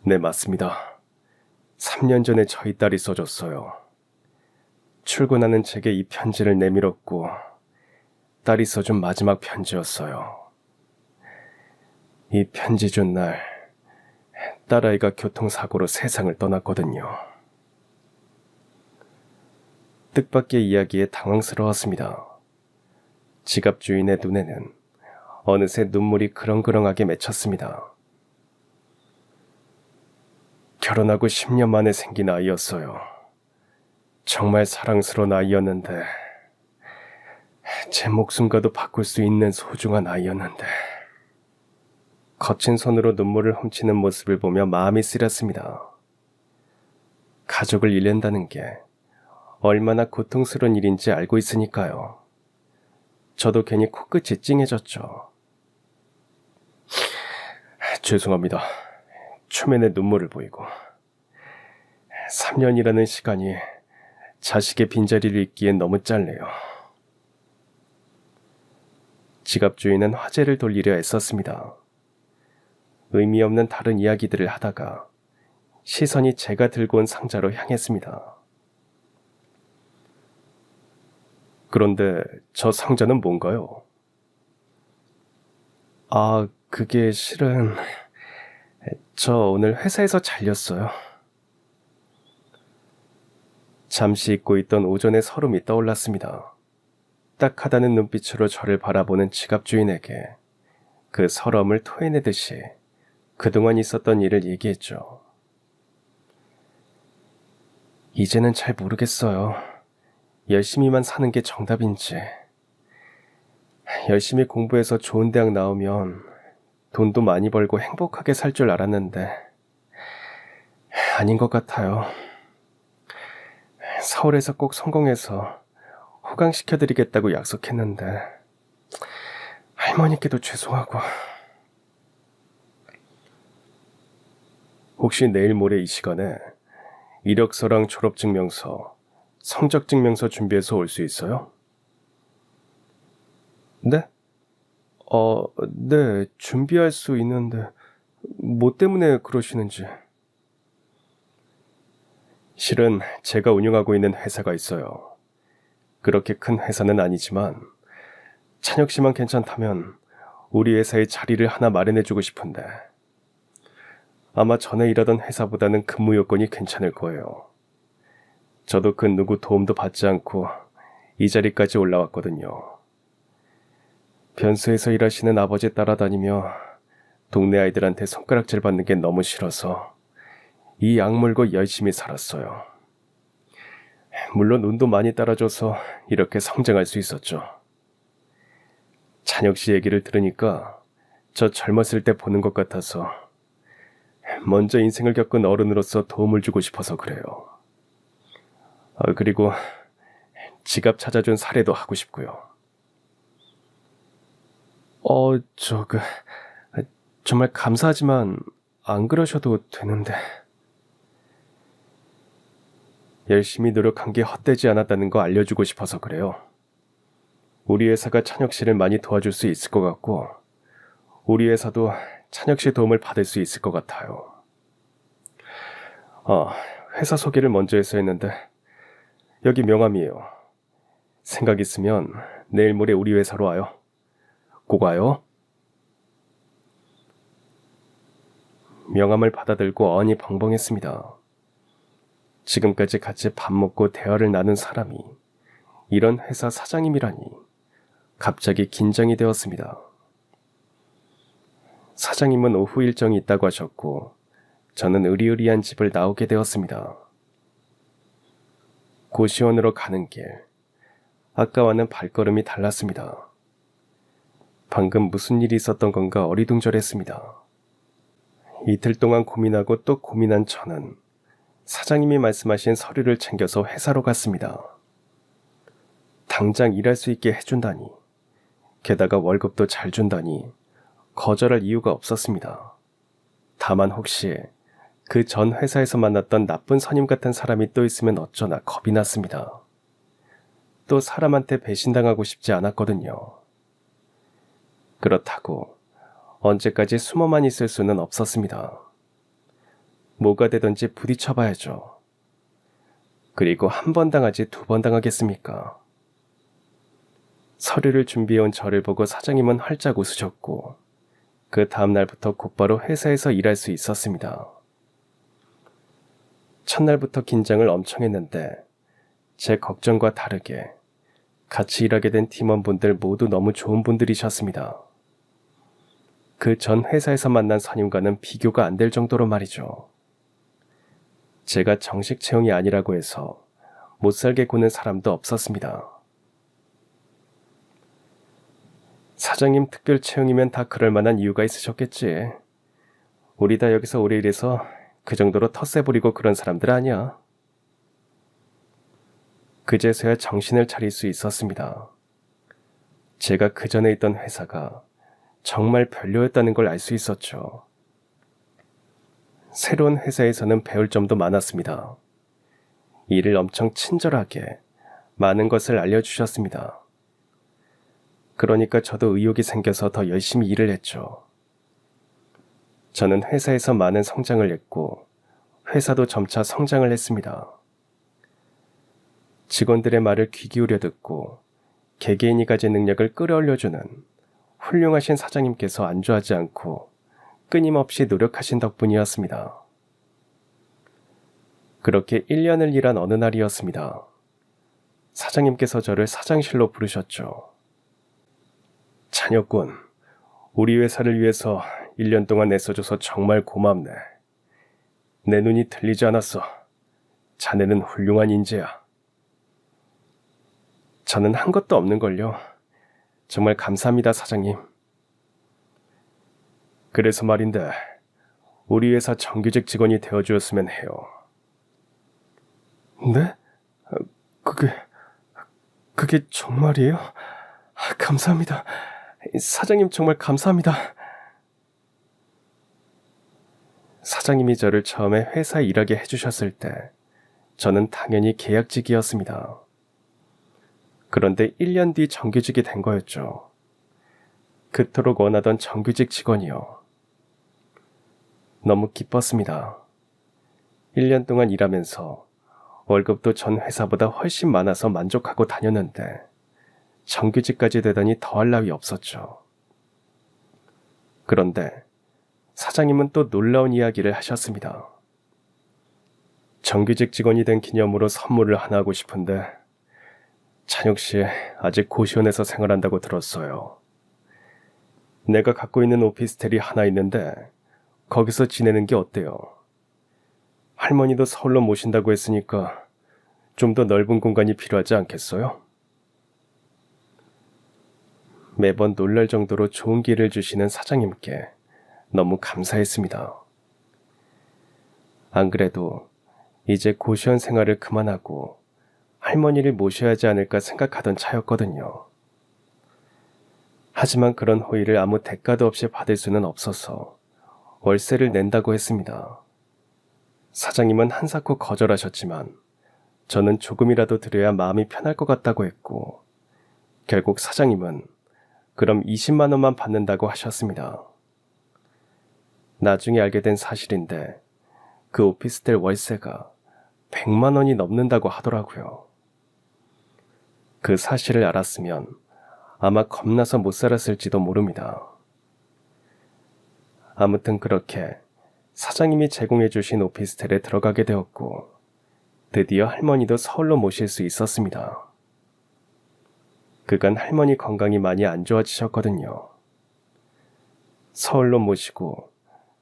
네, 맞습니다. 3년 전에 저희 딸이 써줬어요. 출근하는 제게 이 편지를 내밀었고 딸이 써준 마지막 편지였어요. 이 편지 준 날 딸아이가 교통사고로 세상을 떠났거든요. 뜻밖의 이야기에 당황스러웠습니다. 지갑 주인의 눈에는 어느새 눈물이 그렁그렁하게 맺혔습니다. 결혼하고 10년 만에 생긴 아이였어요. 정말 사랑스러운 아이였는데 제 목숨과도 바꿀 수 있는 소중한 아이였는데 거친 손으로 눈물을 훔치는 모습을 보며 마음이 쓰렸습니다. 가족을 잃는다는 게 얼마나 고통스러운 일인지 알고 있으니까요. 저도 괜히 코끝이 찡해졌죠. 죄송합니다. 초면에 눈물을 보이고. 3년이라는 시간이 자식의 빈자리를 잇기엔 너무 짧네요. 지갑 주인은 화제를 돌리려 애썼습니다. 의미 없는 다른 이야기들을 하다가 시선이 제가 들고 온 상자로 향했습니다. 그런데 저 상자는 뭔가요? 아, 그게 실은 저 오늘 회사에서 잘렸어요. 잠시 잊고 있던 오전의 서름이 떠올랐습니다. 딱하다는 눈빛으로 저를 바라보는 지갑 주인에게 그 서러움을 토해내듯이 그동안 있었던 일을 얘기했죠. 이제는 잘 모르겠어요. 열심히만 사는 게 정답인지. 열심히 공부해서 좋은 대학 나오면 돈도 많이 벌고 행복하게 살 줄 알았는데 아닌 것 같아요. 서울에서 꼭 성공해서 호강시켜드리겠다고 약속했는데 할머니께도 죄송하고. 혹시 내일 모레 이 시간에 이력서랑 졸업증명서, 성적증명서 준비해서 올 수 있어요? 네? 네, 준비할 수 있는데 뭐 때문에 그러시는지. 실은 제가 운영하고 있는 회사가 있어요. 그렇게 큰 회사는 아니지만 찬혁 씨만 괜찮다면 우리 회사에 자리를 하나 마련해주고 싶은데 아마 전에 일하던 회사보다는 근무 요건이 괜찮을 거예요. 저도 그 누구 도움도 받지 않고 이 자리까지 올라왔거든요. 변수에서 일하시는 아버지 따라다니며 동네 아이들한테 손가락질 받는 게 너무 싫어서 이 약물고 열심히 살았어요. 물론 운도 많이 따라줘서 이렇게 성장할 수 있었죠. 찬혁 씨 얘기를 들으니까 저 젊었을 때 보는 것 같아서 먼저 인생을 겪은 어른으로서 도움을 주고 싶어서 그래요. 그리고 지갑 찾아준 사례도 하고 싶고요. 정말 감사하지만 안 그러셔도 되는데. 열심히 노력한 게 헛되지 않았다는 거 알려주고 싶어서 그래요. 우리 회사가 찬혁 씨를 많이 도와줄 수 있을 것 같고 우리 회사도 찬혁 씨 도움을 받을 수 있을 것 같아요. 회사 소개를 먼저 해서 했는데 여기 명함이에요. 생각 있으면 내일 모레 우리 회사로 와요. 꼭 와요. 명함을 받아들고 어안이 벙벙했습니다. 지금까지 같이 밥 먹고 대화를 나눈 사람이 이런 회사 사장님이라니 갑자기 긴장이 되었습니다. 사장님은 오후 일정이 있다고 하셨고 저는 으리으리한 집을 나오게 되었습니다. 고시원으로 가는 길, 아까와는 발걸음이 달랐습니다. 방금 무슨 일이 있었던 건가 어리둥절했습니다. 이틀 동안 고민하고 또 고민한 저는 사장님이 말씀하신 서류를 챙겨서 회사로 갔습니다. 당장 일할 수 있게 해준다니, 게다가 월급도 잘 준다니 거절할 이유가 없었습니다. 다만 혹시 그 전 회사에서 만났던 나쁜 선임 같은 사람이 또 있으면 어쩌나 겁이 났습니다. 또 사람한테 배신당하고 싶지 않았거든요. 그렇다고 언제까지 숨어만 있을 수는 없었습니다. 뭐가 되든지 부딪혀봐야죠. 그리고 한 번 당하지 두 번 당하겠습니까? 서류를 준비해온 저를 보고 사장님은 활짝 웃으셨고 그 다음날부터 곧바로 회사에서 일할 수 있었습니다. 첫날부터 긴장을 엄청 했는데 제 걱정과 다르게 같이 일하게 된 팀원분들 모두 너무 좋은 분들이셨습니다. 그 전 회사에서 만난 선임과는 비교가 안 될 정도로 말이죠. 제가 정식 채용이 아니라고 해서 못살게 구는 사람도 없었습니다. 사장님 특별 채용이면 다 그럴 만한 이유가 있으셨겠지. 우리 다 여기서 오래 일해서 그 정도로 텃세 부리고 그런 사람들 아니야. 그제서야 정신을 차릴 수 있었습니다. 제가 그 전에 있던 회사가 정말 별로였다는 걸 알 수 있었죠. 새로운 회사에서는 배울 점도 많았습니다. 일을 엄청 친절하게 많은 것을 알려주셨습니다. 그러니까 저도 의욕이 생겨서 더 열심히 일을 했죠. 저는 회사에서 많은 성장을 했고 회사도 점차 성장을 했습니다. 직원들의 말을 귀 기울여 듣고 개개인이 가진 능력을 끌어올려주는 훌륭하신 사장님께서 안주하지 않고 끊임없이 노력하신 덕분이었습니다. 그렇게 1년을 일한 어느 날이었습니다. 사장님께서 저를 사장실로 부르셨죠. 자녀꾼, 우리 회사를 위해서 1년 동안 애써줘서 정말 고맙네. 내 눈이 틀리지 않았어. 자네는 훌륭한 인재야. 저는 한 것도 없는걸요. 정말 감사합니다, 사장님. 그래서 말인데, 우리 회사 정규직 직원이 되어주었으면 해요. 네? 그게 정말이에요? 감사합니다. 사장님 정말 감사합니다. 사장님이 저를 처음에 회사에 일하게 해주셨을 때 저는 당연히 계약직이었습니다. 그런데 1년 뒤 정규직이 된 거였죠. 그토록 원하던 정규직 직원이요. 너무 기뻤습니다. 1년 동안 일하면서 월급도 전 회사보다 훨씬 많아서 만족하고 다녔는데 정규직까지 되다니 더할 나위 없었죠. 그런데 사장님은 또 놀라운 이야기를 하셨습니다. 정규직 직원이 된 기념으로 선물을 하나 하고 싶은데 찬혁 씨 아직 고시원에서 생활한다고 들었어요. 내가 갖고 있는 오피스텔이 하나 있는데 거기서 지내는 게 어때요? 할머니도 서울로 모신다고 했으니까 좀 더 넓은 공간이 필요하지 않겠어요? 매번 놀랄 정도로 좋은 기회를 주시는 사장님께 너무 감사했습니다. 안 그래도 이제 고시원 생활을 그만하고 할머니를 모셔야 하지 않을까 생각하던 차였거든요. 하지만 그런 호의를 아무 대가도 없이 받을 수는 없어서 월세를 낸다고 했습니다. 사장님은 한사코 거절하셨지만 저는 조금이라도 드려야 마음이 편할 것 같다고 했고 결국 사장님은 그럼 20만 원만 받는다고 하셨습니다. 나중에 알게 된 사실인데 그 오피스텔 월세가 100만 원이 넘는다고 하더라고요. 그 사실을 알았으면 아마 겁나서 못 살았을지도 모릅니다. 아무튼 그렇게 사장님이 제공해 주신 오피스텔에 들어가게 되었고 드디어 할머니도 서울로 모실 수 있었습니다. 그간 할머니 건강이 많이 안 좋아지셨거든요. 서울로 모시고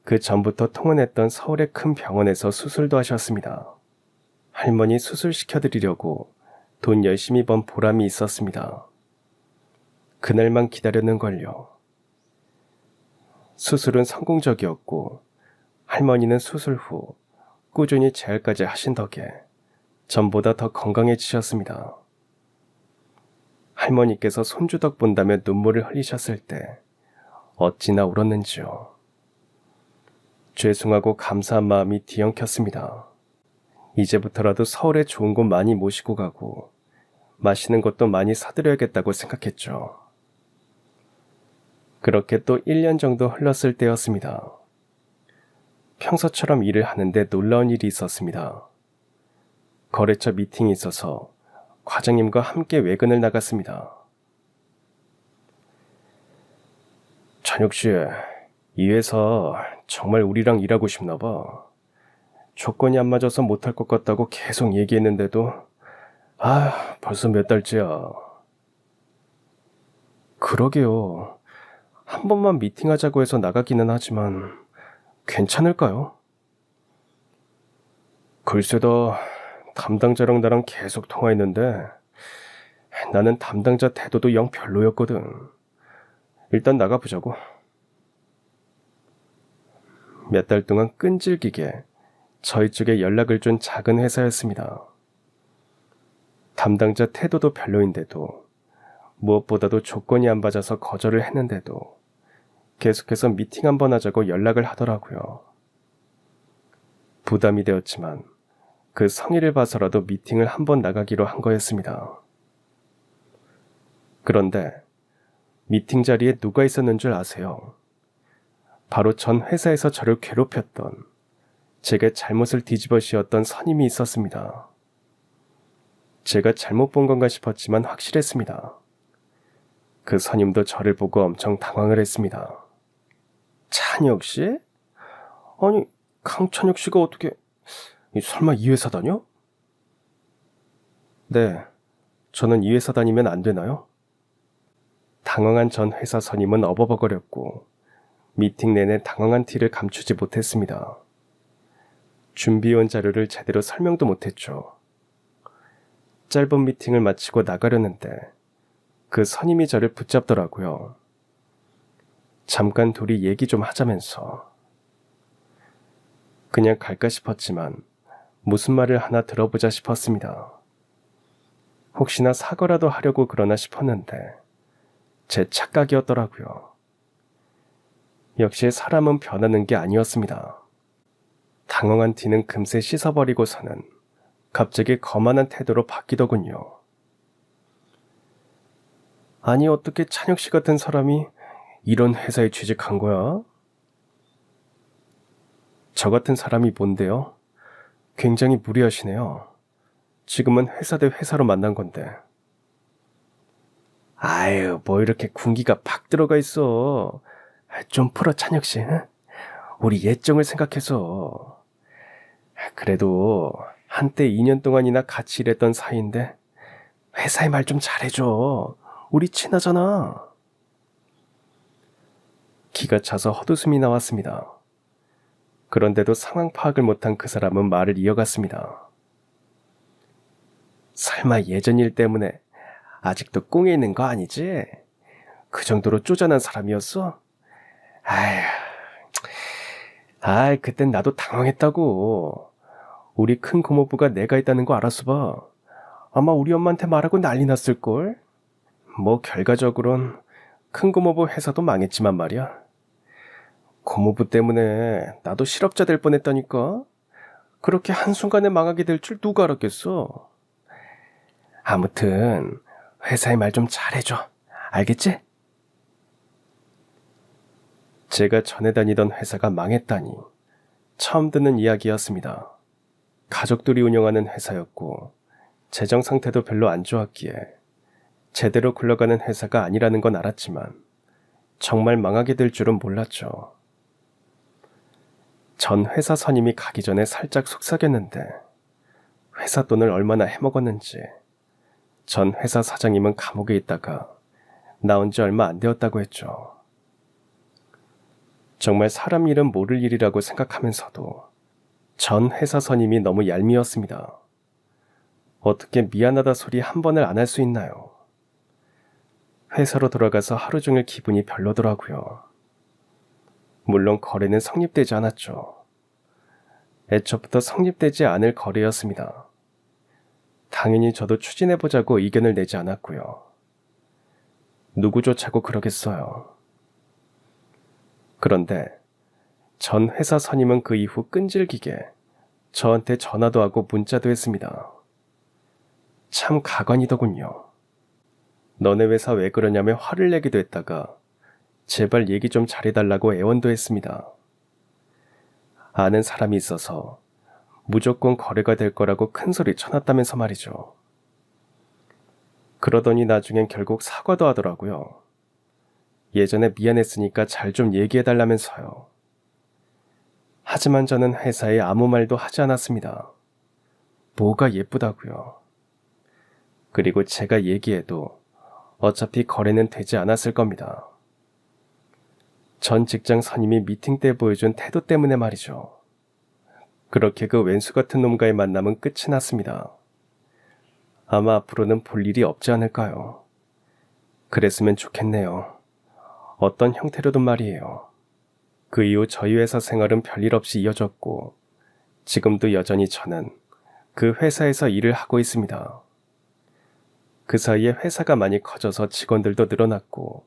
그 전부터 통원했던 서울의 큰 병원에서 수술도 하셨습니다. 할머니 수술시켜드리려고 돈 열심히 번 보람이 있었습니다. 그날만 기다렸는걸요. 수술은 성공적이었고 할머니는 수술 후 꾸준히 재활까지 하신 덕에 전보다 더 건강해지셨습니다. 할머니께서 손주 덕 본다며 눈물을 흘리셨을 때 어찌나 울었는지요. 죄송하고 감사한 마음이 뒤엉켰습니다. 이제부터라도 서울에 좋은 곳 많이 모시고 가고 맛있는 것도 많이 사드려야겠다고 생각했죠. 그렇게 또 1년 정도 흘렀을 때였습니다. 평소처럼 일을 하는데 놀라운 일이 있었습니다. 거래처 미팅이 있어서 과장님과 함께 외근을 나갔습니다. 찬혁 씨, 이 회사 정말 우리랑 일하고 싶나 봐. 조건이 안 맞아서 못할 것 같다고 계속 얘기했는데도 벌써 몇 달째야. 그러게요. 한 번만 미팅하자고 해서 나가기는 하지만 괜찮을까요? 글쎄다, 담당자랑 나랑 계속 통화했는데 나는 담당자 태도도 영 별로였거든. 일단 나가보자고. 몇 달 동안 끈질기게 저희 쪽에 연락을 준 작은 회사였습니다. 담당자 태도도 별로인데도 무엇보다도 조건이 안 맞아서 거절을 했는데도 계속해서 미팅 한번 하자고 연락을 하더라고요. 부담이 되었지만 그 성의를 봐서라도 미팅을 한번 나가기로 한 거였습니다. 그런데 미팅 자리에 누가 있었는 줄 아세요? 바로 전 회사에서 저를 괴롭혔던, 제게 잘못을 뒤집어 씌웠던 선임이 있었습니다. 제가 잘못 본 건가 싶었지만 확실했습니다. 그 선임도 저를 보고 엄청 당황을 했습니다. 찬혁 씨? 아니, 강찬혁 씨가 어떻게... 설마 이 회사 다녀? 네, 저는 이 회사 다니면 안 되나요? 당황한 전 회사 선임은 어버버거렸고 미팅 내내 당황한 티를 감추지 못했습니다. 준비해온 자료를 제대로 설명도 못했죠. 짧은 미팅을 마치고 나가려는데 그 선임이 저를 붙잡더라고요. 잠깐 둘이 얘기 좀 하자면서. 그냥 갈까 싶었지만 무슨 말을 하나 들어보자 싶었습니다. 혹시나 사과라도 하려고 그러나 싶었는데 제 착각이었더라고요. 역시 사람은 변하는 게 아니었습니다. 당황한 티는 금세 씻어버리고서는 갑자기 거만한 태도로 바뀌더군요. 아니, 어떻게 찬혁 씨 같은 사람이 이런 회사에 취직한 거야? 저 같은 사람이 뭔데요? 굉장히 무리하시네요. 지금은 회사 대 회사로 만난 건데. 아유, 뭐 이렇게 군기가 팍 들어가 있어. 좀 풀어, 찬혁 씨. 응? 우리 예정을 생각해서. 그래도 한때 2년 동안이나 같이 일했던 사이인데 회사의 말 좀 잘해줘. 우리 친하잖아. 기가 차서 헛웃음이 나왔습니다. 그런데도 상황 파악을 못한 그 사람은 말을 이어갔습니다. 설마 예전 일 때문에 아직도 꽁에 있는 거 아니지? 그 정도로 쪼잔한 사람이었어? 아휴, 그땐 나도 당황했다고. 우리 큰 고모부가 내가 있다는 거 알았어 봐. 아마 우리 엄마한테 말하고 난리 났을걸? 뭐 결과적으론 큰 고모부 회사도 망했지만 말이야. 고모부 때문에 나도 실업자 될 뻔했다니까. 그렇게 한순간에 망하게 될 줄 누가 알았겠어. 아무튼 회사의 말 좀 잘해줘. 알겠지? 제가 전에 다니던 회사가 망했다니 처음 듣는 이야기였습니다. 가족들이 운영하는 회사였고 재정 상태도 별로 안 좋았기에 제대로 굴러가는 회사가 아니라는 건 알았지만 정말 망하게 될 줄은 몰랐죠. 전 회사 선임이 가기 전에 살짝 속삭였는데 회사 돈을 얼마나 해먹었는지 전 회사 사장님은 감옥에 있다가 나온 지 얼마 안 되었다고 했죠. 정말 사람 일은 모를 일이라고 생각하면서도 전 회사 선임이 너무 얄미웠습니다. 어떻게 미안하다 소리 한 번을 안 할 수 있나요? 회사로 돌아가서 하루 종일 기분이 별로더라고요. 물론 거래는 성립되지 않았죠. 애초부터 성립되지 않을 거래였습니다. 당연히 저도 추진해보자고 의견을 내지 않았고요. 누구조차고 그러겠어요. 그런데 전 회사 선임은 그 이후 끈질기게 저한테 전화도 하고 문자도 했습니다. 참 가관이더군요. 너네 회사 왜 그러냐며 화를 내기도 했다가 제발 얘기 좀 잘해달라고 애원도 했습니다. 아는 사람이 있어서 무조건 거래가 될 거라고 큰소리 쳐놨다면서 말이죠. 그러더니 나중엔 결국 사과도 하더라고요. 예전에 미안했으니까 잘 좀 얘기해달라면서요. 하지만 저는 회사에 아무 말도 하지 않았습니다. 뭐가 예쁘다고요. 그리고 제가 얘기해도 어차피 거래는 되지 않았을 겁니다. 전 직장 선임이 미팅 때 보여준 태도 때문에 말이죠. 그렇게 그 왼수 같은 놈과의 만남은 끝이 났습니다. 아마 앞으로는 볼 일이 없지 않을까요? 그랬으면 좋겠네요. 어떤 형태로든 말이에요. 그 이후 저희 회사 생활은 별일 없이 이어졌고 지금도 여전히 저는 그 회사에서 일을 하고 있습니다. 그 사이에 회사가 많이 커져서 직원들도 늘어났고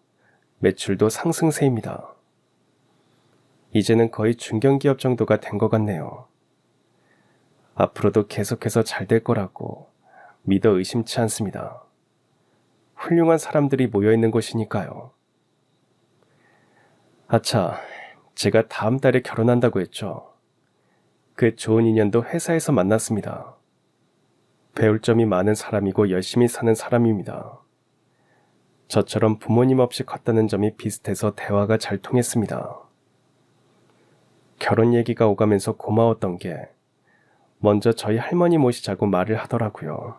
매출도 상승세입니다. 이제는 거의 중견기업 정도가 된 것 같네요. 앞으로도 계속해서 잘 될 거라고 믿어 의심치 않습니다. 훌륭한 사람들이 모여있는 곳이니까요. 아차, 제가 다음 달에 결혼한다고 했죠. 그 좋은 인연도 회사에서 만났습니다. 배울 점이 많은 사람이고 열심히 사는 사람입니다. 저처럼 부모님 없이 컸다는 점이 비슷해서 대화가 잘 통했습니다. 결혼 얘기가 오가면서 고마웠던 게 먼저 저희 할머니 모시자고 말을 하더라고요.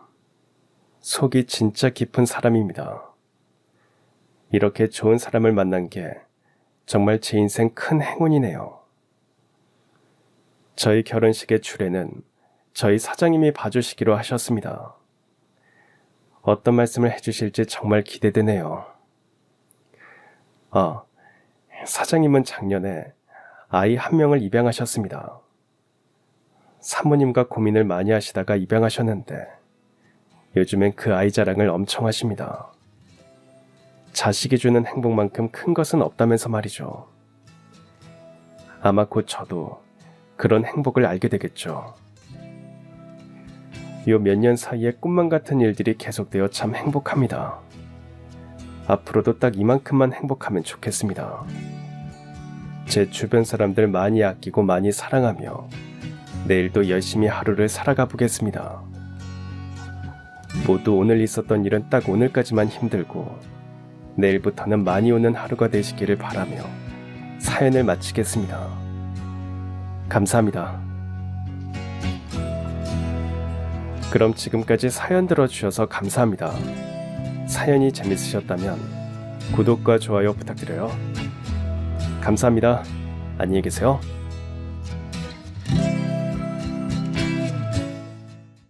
속이 진짜 깊은 사람입니다. 이렇게 좋은 사람을 만난 게 정말 제 인생 큰 행운이네요. 저희 결혼식의 주례는 저희 사장님이 봐주시기로 하셨습니다. 어떤 말씀을 해주실지 정말 기대되네요. 사장님은 작년에 아이 한 명을 입양하셨습니다. 사모님과 고민을 많이 하시다가 입양하셨는데 요즘엔 그 아이 자랑을 엄청 하십니다. 자식이 주는 행복만큼 큰 것은 없다면서 말이죠. 아마 곧 저도 그런 행복을 알게 되겠죠. 요 몇 년 사이에 꿈만 같은 일들이 계속되어 참 행복합니다. 앞으로도 딱 이만큼만 행복하면 좋겠습니다. 제 주변 사람들 많이 아끼고 많이 사랑하며 내일도 열심히 하루를 살아가 보겠습니다. 모두 오늘 있었던 일은 딱 오늘까지만 힘들고 내일부터는 많이 오는 하루가 되시기를 바라며 사연을 마치겠습니다. 감사합니다. 그럼 지금까지 사연 들어주셔서 감사합니다. 사연이 재밌으셨다면 구독과 좋아요 부탁드려요. 감사합니다. 안녕히 계세요.